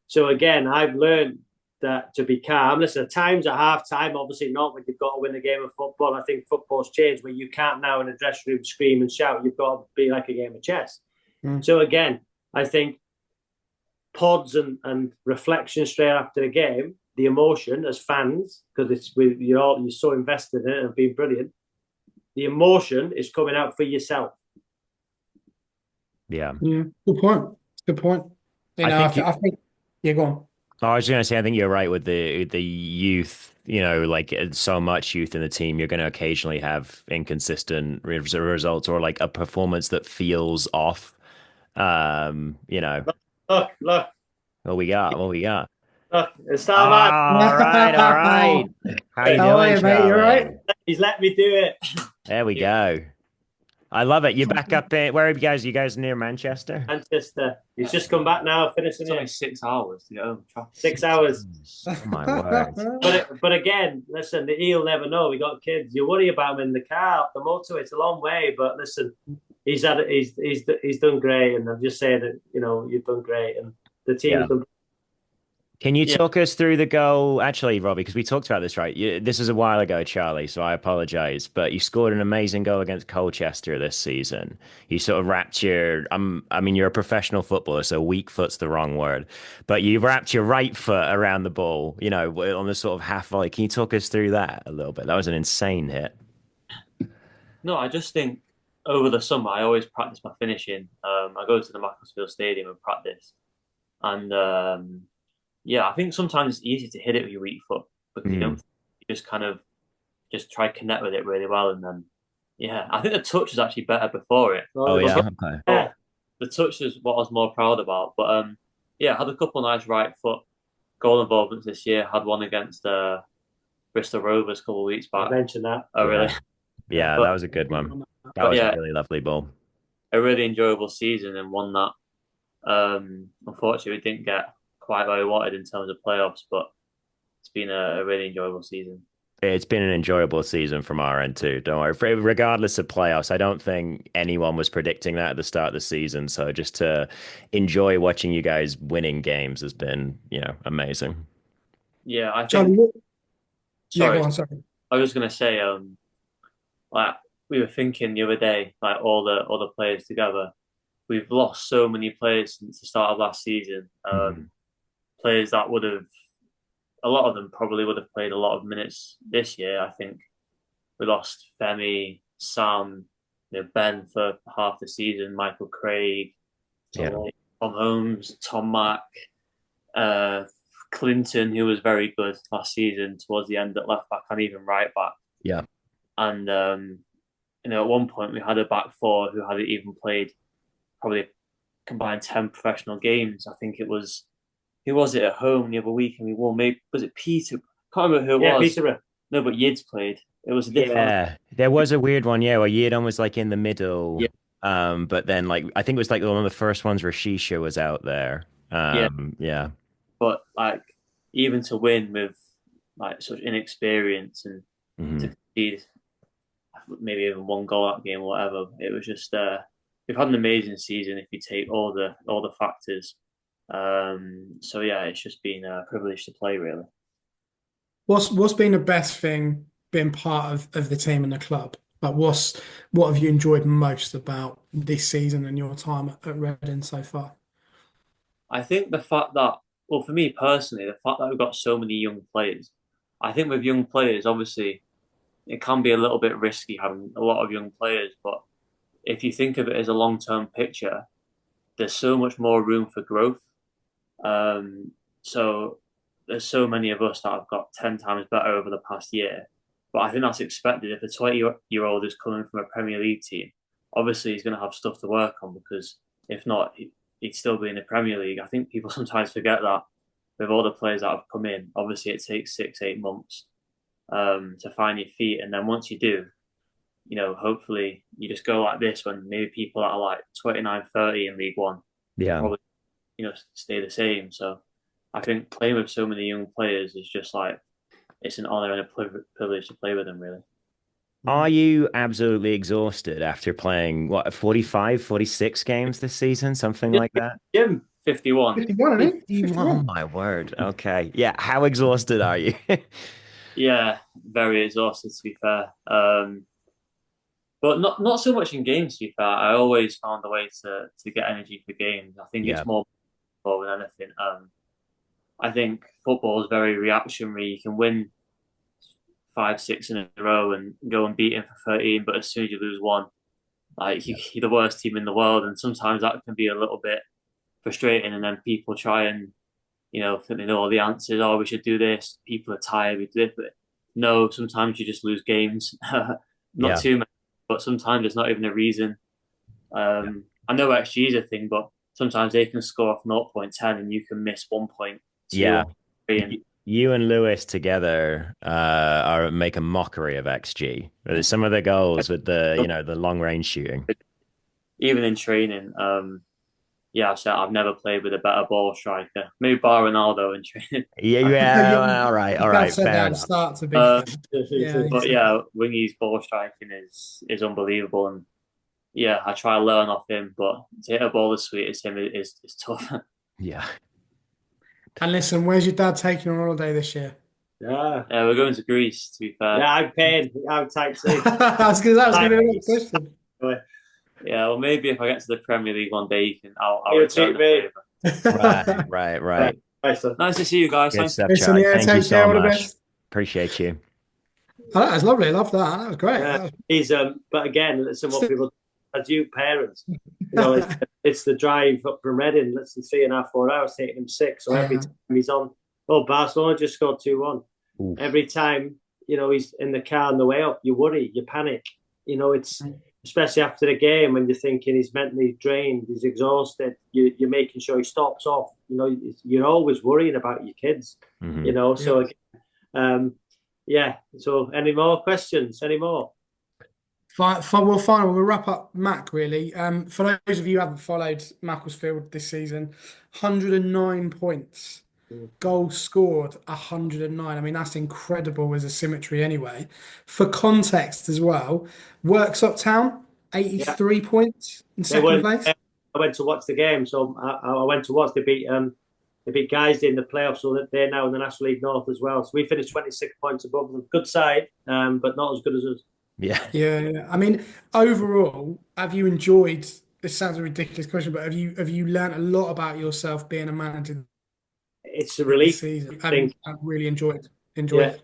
So again, I've learned that to be calm. Listen, at times at half time, obviously not when you've got to win the game of football. I think football's changed where you can't now in a dressing room scream and shout. You've got to be like a game of chess. So again, I think pods and reflection straight after the game, the emotion as fans, because you're so invested in it and being brilliant. The emotion is coming out for yourself. Yeah. Good point. Good point. I think. Yeah, go on. I was going to say, I think you're right with the youth. Like so much youth in the team, you're going to occasionally have inconsistent results or like a performance that feels off. Look. What we got? Look, it's all right. How you doing, mate? You all right? He's let me do it. There we go. I love it. You're back up in, where are you guys? You guys near Manchester? Manchester. He's just come back now, finishing It's only 6 hours to go. 6 hours. Oh, my word. But again, listen, he'll never know. We got kids. You worry about him in the car, the motorway. It's a long way, but listen, he's done great, and I'm just saying that you've done great, and the team's done. Can you talk us through the goal? Actually, Robbie, because we talked about this, right? This is a while ago, Charlie, so I apologize. But you scored an amazing goal against Colchester this season. You sort of wrapped you're a professional footballer, so weak foot's the wrong word. But you wrapped your right foot around the ball, on the sort of half volley. Can you talk us through that a little bit? That was an insane hit. No, I just think over the summer, I always practice my finishing. I go to the Macclesfield Stadium and practice. And yeah, I think sometimes it's easy to hit it with your weak foot because you just kind of just try to connect with it really well, and then I think the touch was actually better before it. Oh yeah, okay. The touch is what I was more proud about. But I had a couple of nice right foot goal involvements this year. Had one against Bristol Rovers a couple of weeks back. I mentioned that. Oh really? Yeah, that was a good one. That was a really lovely ball. A really enjoyable season and one that unfortunately we didn't get quite what we wanted in terms of playoffs, but it's been a really enjoyable season. It's been an enjoyable season from our end too. Don't worry. Regardless of playoffs, I don't think anyone was predicting that at the start of the season. So just to enjoy watching you guys winning games has been, amazing. Yeah, I Charlie, think. yeah, go Sorry, on, sorry. I was gonna say, like we were thinking the other day, like all the players together. We've lost so many players since the start of last season. Mhm. Players that would have, a lot of them probably would have played a lot of minutes this year. I think we lost Femi, Sam, Ben for half the season, Michael Craig, Yeah. Tom Holmes, Tom Mack, uh, Clinton, who was very good last season towards the end at left back and even right back. Yeah. And at one point we had a back four who hadn't even played probably combined 10 professional games. I think it was, who was it at home the other week and we won? Maybe was it Peter? Can't remember who it was. Peterborough. No, but Yids played. It was a different. Yeah. There was a weird one, yeah, where Yedon was like in the middle. Yeah. But then like I think it was like one of the first ones where Shisha was out there. Yeah, Yeah. but like even to win with like such inexperience and to Hmm. concede maybe even one goal that game or whatever, it was just we've had an amazing season if you take all the factors. So yeah, it's just been a privilege to play really. What's been the best thing being part of the team and the club? Like, what have you enjoyed most about this season and your time at Reading so far? I think the fact that, well, for me personally, the fact that we've got so many young players. I think with young players, obviously, it can be a little bit risky having a lot of young players, but if you think of it as a long-term picture, there's so much more room for growth. Um, so there's so many of us that have got 10 times better over the past year. But I think that's expected. If a 20-year-old is coming from a Premier League team, obviously he's going to have stuff to work on because if not, he'd still be in the Premier League. I think people sometimes forget that with all the players that have come in, obviously it takes 6, 8 months to find your feet. And then once you do, hopefully you just go like this when maybe people that are like 29, 30 in League One will Yeah. probably, stay the same. So I think playing with so many young players is just like, it's an honor and a privilege to play with them, really. Are you absolutely exhausted after playing what 45, 46 games this season? Something like that? Jim, 51. 51, I think. 51. Oh 51. my word. Okay. Yeah. How exhausted are you? Yeah, very exhausted to be fair. But not so much in games to be fair. I always found a way to get energy for games. I think Yeah. it's more than anything. I think football is very reactionary. You can win 5, 6 in a row and go and beat him for 13, but as soon as you lose one, like you're the worst team in the world, and sometimes that can be a little bit frustrating. And then people try and think they know all the answers. Oh, we should do this. People are tired. We do it, but no. Sometimes you just lose games. Not Yeah. too many, but sometimes it's not even a reason. I know XG is a thing, but sometimes they can score off 0.10 and you can miss 1.2 Yeah. or 3. And You and Lewis together are make a mockery of XG. Some of the goals with the long range shooting. even in training, yeah, so I've never played with a better ball striker. Maybe bar Ronaldo in training. Yeah, You- all right, all That's right, said fair that at the enough. start, to be Uh, fair. Yeah, but exactly. yeah, Wingy's ball striking is unbelievable, and yeah, I try to learn off him. But to hit a ball as sweet as him is tough. Yeah. And listen, where's your dad taking on holiday this year? Yeah. We're going to Greece. To be fair, Yeah, I'm paying. I'm taxing. That was going to be the next question. yeah. Well, maybe if I get to the Premier League one day, I'll You'll return treat the me. favour. Right. Nice one. Nice to see you guys. Good Thanks. stuff, Listen, Charlie. yeah, Thank you take care. so All the much. best. Appreciate you. Oh, that was lovely. I love that. That was great. Yeah, That he's but again, listen, what people as you parents, it's the drive up from Reading, less than 3.5, 4 hours, taking him 6. So every Yeah. time he's on, oh, Barcelona just scored 2-1. Oof. Every time, he's in the car on the way up, you worry, you panic. It's especially after the game when you're thinking he's mentally drained, he's exhausted, you're making sure he stops off. You're always worrying about your kids, Mhm. So yeah. So any more questions? Any more? We'll wrap up Mac really. For those of you who haven't followed Macclesfield this season, 109 points goals scored 109. I mean, that's incredible as a symmetry anyway. For context as well, Worksop Town, Yeah, 83 points in they second weren't. place. I went to watch the game, so I went to watch. They beat Guys in the playoffs, so that they're now in the National League North as well. So we finished 26 points above them. Good side, but not as good as us. Yeah. Yeah. I mean, overall, have you enjoyed? This sounds a ridiculous question, but have you learned a lot about yourself being a manager It's a this relief. season? I Have you think. really enjoyed Yeah, it?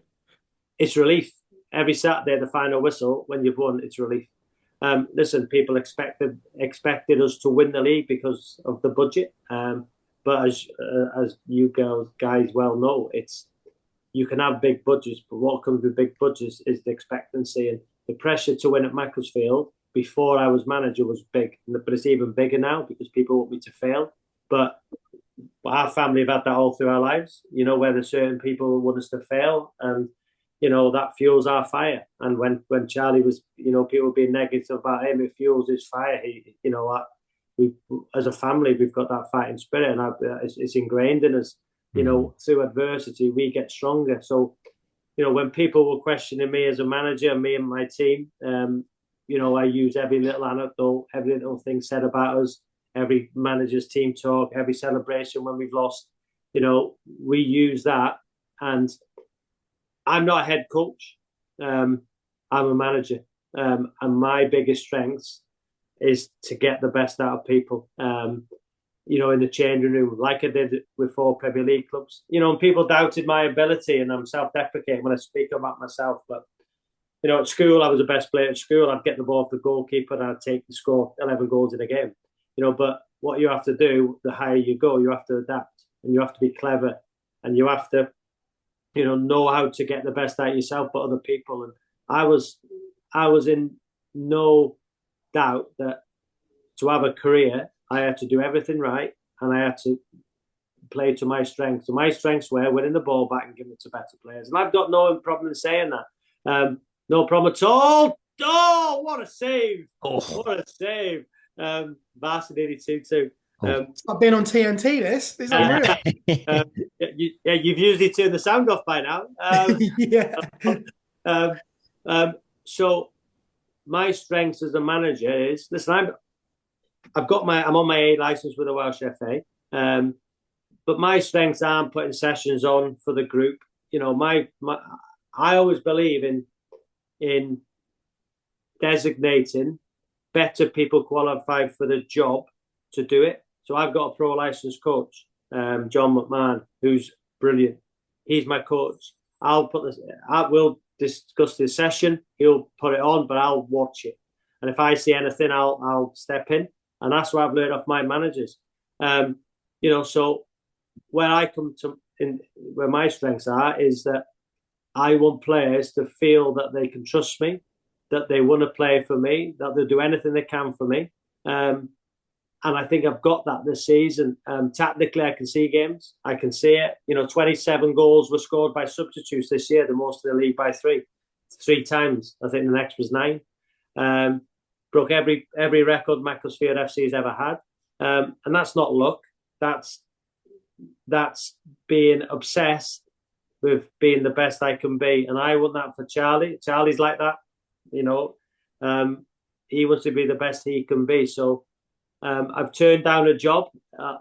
it's relief. Every Saturday, the final whistle, when you've won, it's relief. Listen, people expected us to win the league because of the budget. But as you guys well know, it's you can have big budgets, but what comes with big budgets is the expectancy and the pressure to win at Macclesfield. Before I was manager was big, but it's even bigger now because people want me to fail. But our family have had that all through our lives, where there's certain people want us to fail, and that fuels our fire. And when Charlie was, people being negative about him, it fuels his fire. We, as a family, we've got that fighting spirit, and it's ingrained in us. Through adversity, we get stronger. So, when people were questioning me as a manager, me and my team, I use every little anecdote, every little thing said about us, every manager's team talk, every celebration when we've lost. We use that. And I'm not a head coach. I'm a manager. And my biggest strengths is to get the best out of people, in the changing room, like I did with 4 Premier League clubs. And people doubted my ability, and I'm self-deprecating when I speak about myself. But, at school, I was the best player at school. I'd get the ball off the goalkeeper and I'd take the score 11 goals in a game. But what you have to do, the higher you go, you have to adapt, and you have to be clever, and you have to, know how to get the best out of yourself, but other people. And I was in no doubt that to have a career, I had to do everything right, and I had to play to my strengths. So my strengths were winning the ball back and giving it to better players. And I've got no problem in saying that. No problem at all. Oh, what a save! Oh. What a save! Barca nearly 2-2. It's not been on TNT. This is unreal. You've usually turned the sound off by now. Yeah. So my strengths as a manager is, listen, I'm on my A license with the Welsh FA, but my strengths aren't putting sessions on for the group. I always believe in designating better people qualified for the job to do it. So I've got a pro licensed coach, John McMahon, who's brilliant. He's my coach. We'll discuss this session. He'll put it on, but I'll watch it. And if I see anything, I'll step in. And that's what I've learned off my managers. So where I come to, where my strengths are, is that I want players to feel that they can trust me, that they want to play for me, that they'll do anything they can for me. And I think I've got that this season. Tactically, I can see games. I can see it. 27 goals were scored by substitutes this year, the most in the league by 3 times. I think the next was 9. Broke every record Macclesfield FC has ever had. And that's not luck. That's being obsessed with being the best I can be. And I want that for Charlie. Charlie's like that. He wants to be the best he can be. So I've turned down a job.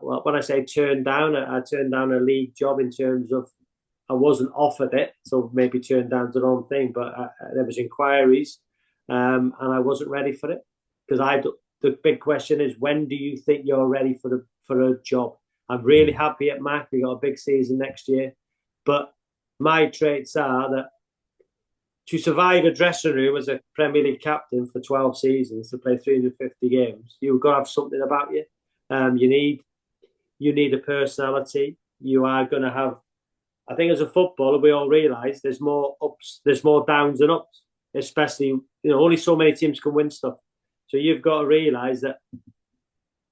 Well, when I say turned down, I turned down a league job in terms of I wasn't offered it. So maybe turned down the wrong thing, but there was inquiries and I wasn't ready for it. Because the big question is, when do you think you're ready for a job? I'm really happy at Mac. We got a big season next year. But my traits are that to survive a dressing room as a Premier League captain for 12 seasons, to play 350 games, you've got to have something about you. You need a personality. You are going to have, I think as a footballer, we all realise there's more ups, there's more downs and ups, especially, only so many teams can win stuff. So you've got to realise that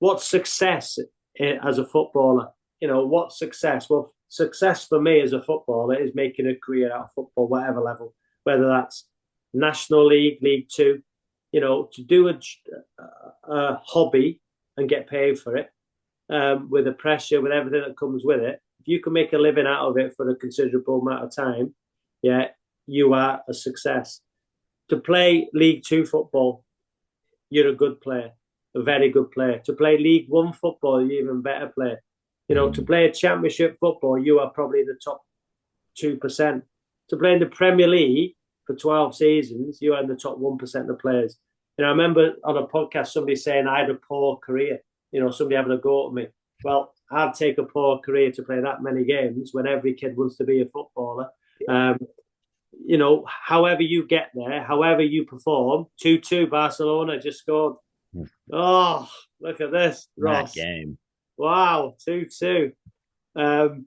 what's success as a footballer? What's success? Well, success for me as a footballer is making a career out of football, whatever level, whether that's National League, League Two, to do a hobby and get paid for it, with the pressure, with everything that comes with it. you can make a living out of it for a considerable amount of time, yeah, you are a success. To play League Two football, you're a good player, a very good player. To play League One football, you're even better player. You know, to play a Championship football, you are probably the top 2%. To play in the Premier League for 12 seasons, you are in the top 1% of players. You know, I remember on a podcast somebody saying I had a poor career. You know, somebody having a go at me. Well, I'd take a poor career to play that many games when every kid wants to be a footballer. You know, however you get there, however you perform. 2-2 Barcelona just scored. Oh, look at this, Ross. That game. Wow, 2-2. Danny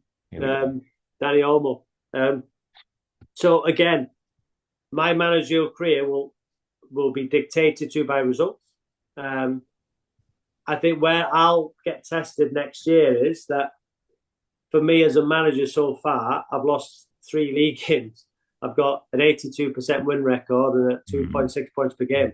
Olmo. So again, my managerial career will be dictated to by results. I think where I'll get tested next year is that for me as a manager so far, I've lost 3 league games. I've got an 82% win record and at 2.6 points per game.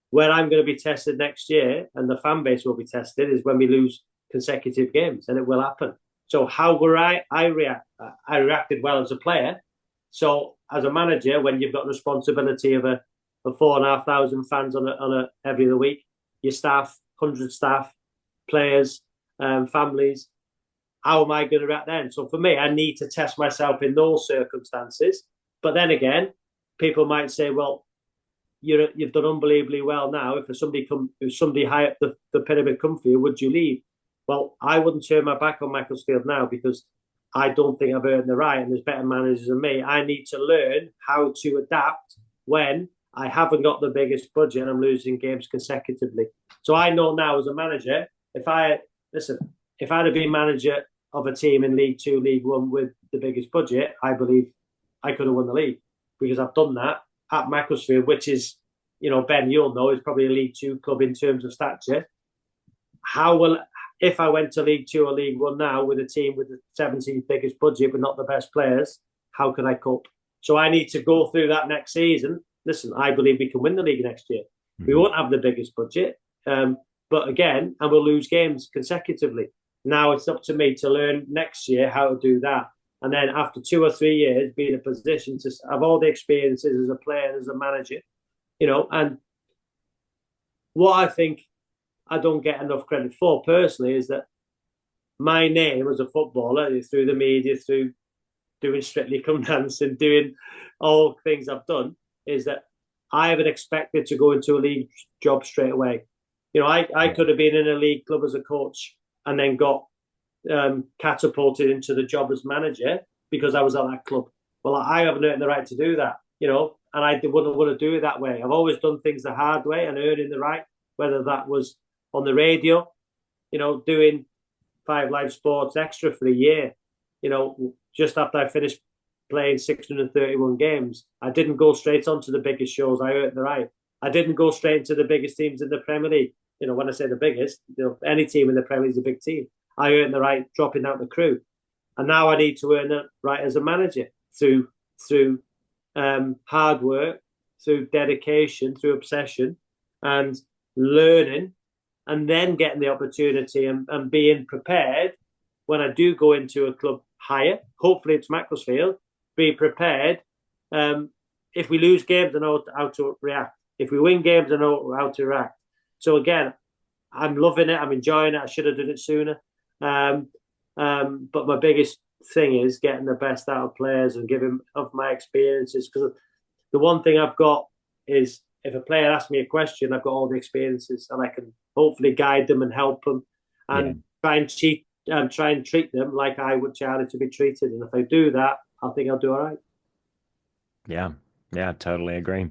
Where I'm going to be tested next year, and the fan base will be tested, is when we lose consecutive games, and it will happen. So how will I react? I reacted well as a player. So as a manager, when you've got responsibility of a 4,500 fans on a every other week, your staff, 100 staff, players, families, how am I going to react then? So for me, I need to test myself in those circumstances. But then again, people might say, well, you've done unbelievably well now. If somebody high up the pyramid come for you, would you leave? Well, I wouldn't turn my back on Macclesfield now because I don't think I've earned the right, and there's better managers than me. I need to learn how to adapt when I haven't got the biggest budget and I'm losing games consecutively. So I know now as a manager, if I'd have been manager of a team in League Two, League One with the biggest budget, I believe I could have won the league because I've done that at Macclesfield, which is, you know, Ben, you'll know, is probably a League Two club in terms of stature. If I went to League Two or League One now with a team with the 17th biggest budget but not the best players, how can I cope? So I need to go through that next season. Listen, I believe we can win the league next year. We won't have the biggest budget, but again, and we'll lose games consecutively. Now it's up to me to learn next year how to do that. And then after 2 or 3 years, be in a position to have all the experiences as a player, as a manager, you know. And what I think I don't get enough credit for personally is that my name as a footballer, through the media, through doing Strictly Come Dancing, doing all things I've done, is that I haven't expected to go into a league job straight away. You know, I could have been in a league club as a coach and then got catapulted into the job as manager because I was at that club. Well, I haven't earned the right to do that, you know, and I wouldn't want to do it that way. I've always done things the hard way and earning the right, whether that was on the radio, you know, doing 5 Live Sports Extra for a year, you know, just after I finished playing 631 games. I didn't go straight onto the biggest shows. I earned the right. I didn't go straight into the biggest teams in the Premier League. You know, when I say the biggest, you know, any team in the Premier League is a big team. I earned the right dropping out the crew. And now I need to earn it right as a manager through hard work, through dedication, through obsession and learning, and then getting the opportunity and being prepared when I do go into a club higher. Hopefully it's Macclesfield. Be prepared. If we lose games, I know how to react. If we win games, I know how to react. So again, I'm loving it. I'm enjoying it. I should have done it sooner. But my biggest thing is getting the best out of players and giving of my experiences. Because the one thing I've got is if a player asks me a question, I've got all the experiences and I can hopefully guide them and help them and try and treat them like I would Charlie to be treated. And if I do that, I think I'll do all right. Yeah, totally agree.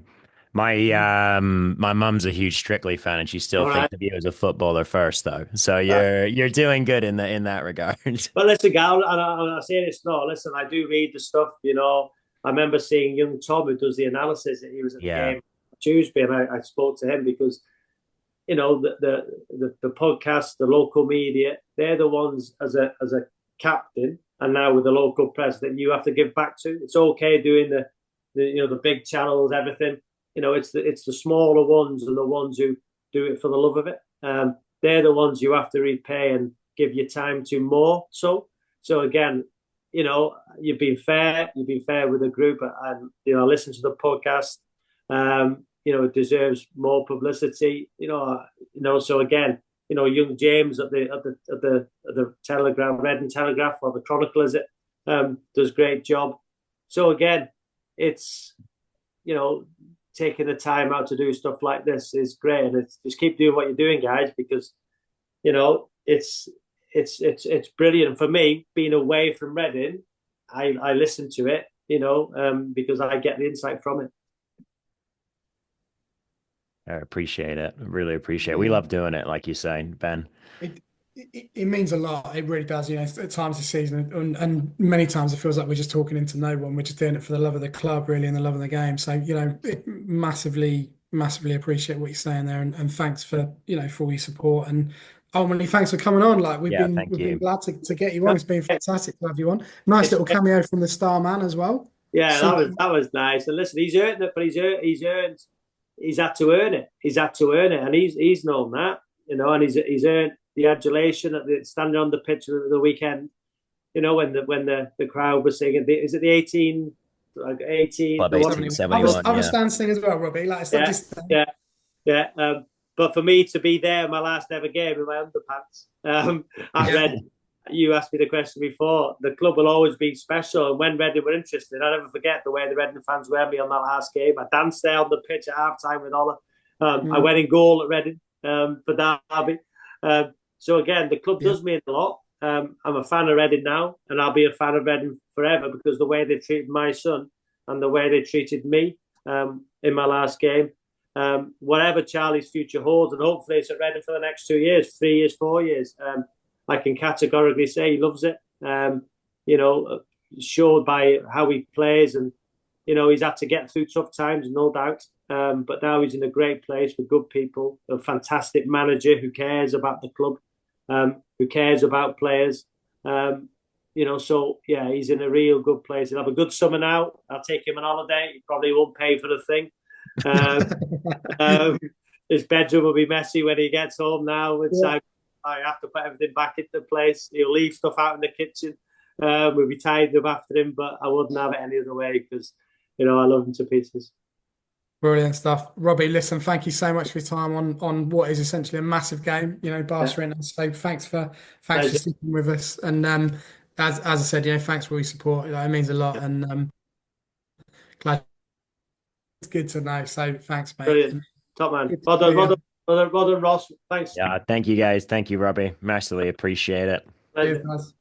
My mum's a huge Strictly fan, and she still thinks of you as a footballer first, though. So you're doing good in that regard. But listen, Gal, and I say this, no, listen, I do read the stuff. You know, I remember seeing young Tom who does the analysis. That he was at the game Tuesday, and I spoke to him because, you know, the podcast, the local media, they're the ones as a captain, and now with the local press that you have to give back to. It's okay doing the big channels, everything. You know, it's the smaller ones and the ones who do it for the love of it. They're the ones you have to repay and give your time to more. So So again, you've been fair. You've been fair with the group, and listen to the podcast. It deserves more publicity. So again, young James at the Telegraph, Reading Telegraph, or the Chronicle, is it? Does a great job. So again, it's taking the time out to do stuff like this is great, and just keep doing what you're doing, guys, because it's brilliant. For me, being away from Reading, I listen to it, because I get the insight from it. I appreciate it. I really appreciate it. We love doing it, like you say, Ben. It means a lot. It really does. At times this season, and many times it feels like we're just talking into no one. We're just doing it for the love of the club, really, and the love of the game. So, massively, massively appreciate what you're saying there, and thanks for for all your support, and ultimately thanks for coming on. Like we've been glad to get you on. It's been fantastic to have you on. Nice little cameo from the Star Man as well. Yeah, that was nice. And listen, he's earned it, but he's had to earn it. He's had to earn it, and he's known that, and he's earned the adulation at the standing on the pitch of the weekend. When the crowd was singing, is it the 18? Club 1871. I was dancing as well, Robbie. Like it's not just but for me to be there, my last ever game in my underpants. I read. You asked me the question before. The club will always be special, and when Reading were interested, I'll never forget the way the Reading fans were me on that last game. I danced there on the pitch at half time with Ola. I went in goal at Reading for Derby. So again, the club does mean a lot. I'm a fan of Reading now, and I'll be a fan of Reading forever because the way they treated my son and the way they treated me in my last game. Whatever Charlie's future holds, and hopefully it's at Reading for the next 2 years, 3 years, 4 years. I can categorically say he loves it. Showed by how he plays, and he's had to get through tough times, no doubt. But now he's in a great place with good people, a fantastic manager who cares about the club, who cares about players. So yeah, he's in a real good place. He'll have a good summer now. I'll take him on holiday. He probably won't pay for the thing. His bedroom will be messy when he gets home now. I have to put everything back into place. He'll leave stuff out in the kitchen. We'll be tidying up after him, but I wouldn't have it any other way because, I love him to pieces. Brilliant stuff. Robbie, listen, thank you so much for your time on what is essentially a massive game, Barcelona. So thanks for sticking with us. And as I said, thanks for all your support. It means a lot, and glad it's good to know. So thanks, mate. Brilliant. Top man. Well done, Ross. Thanks. Yeah, thank you guys. Thank you, Robbie. Massively appreciate it. Cheers, guys.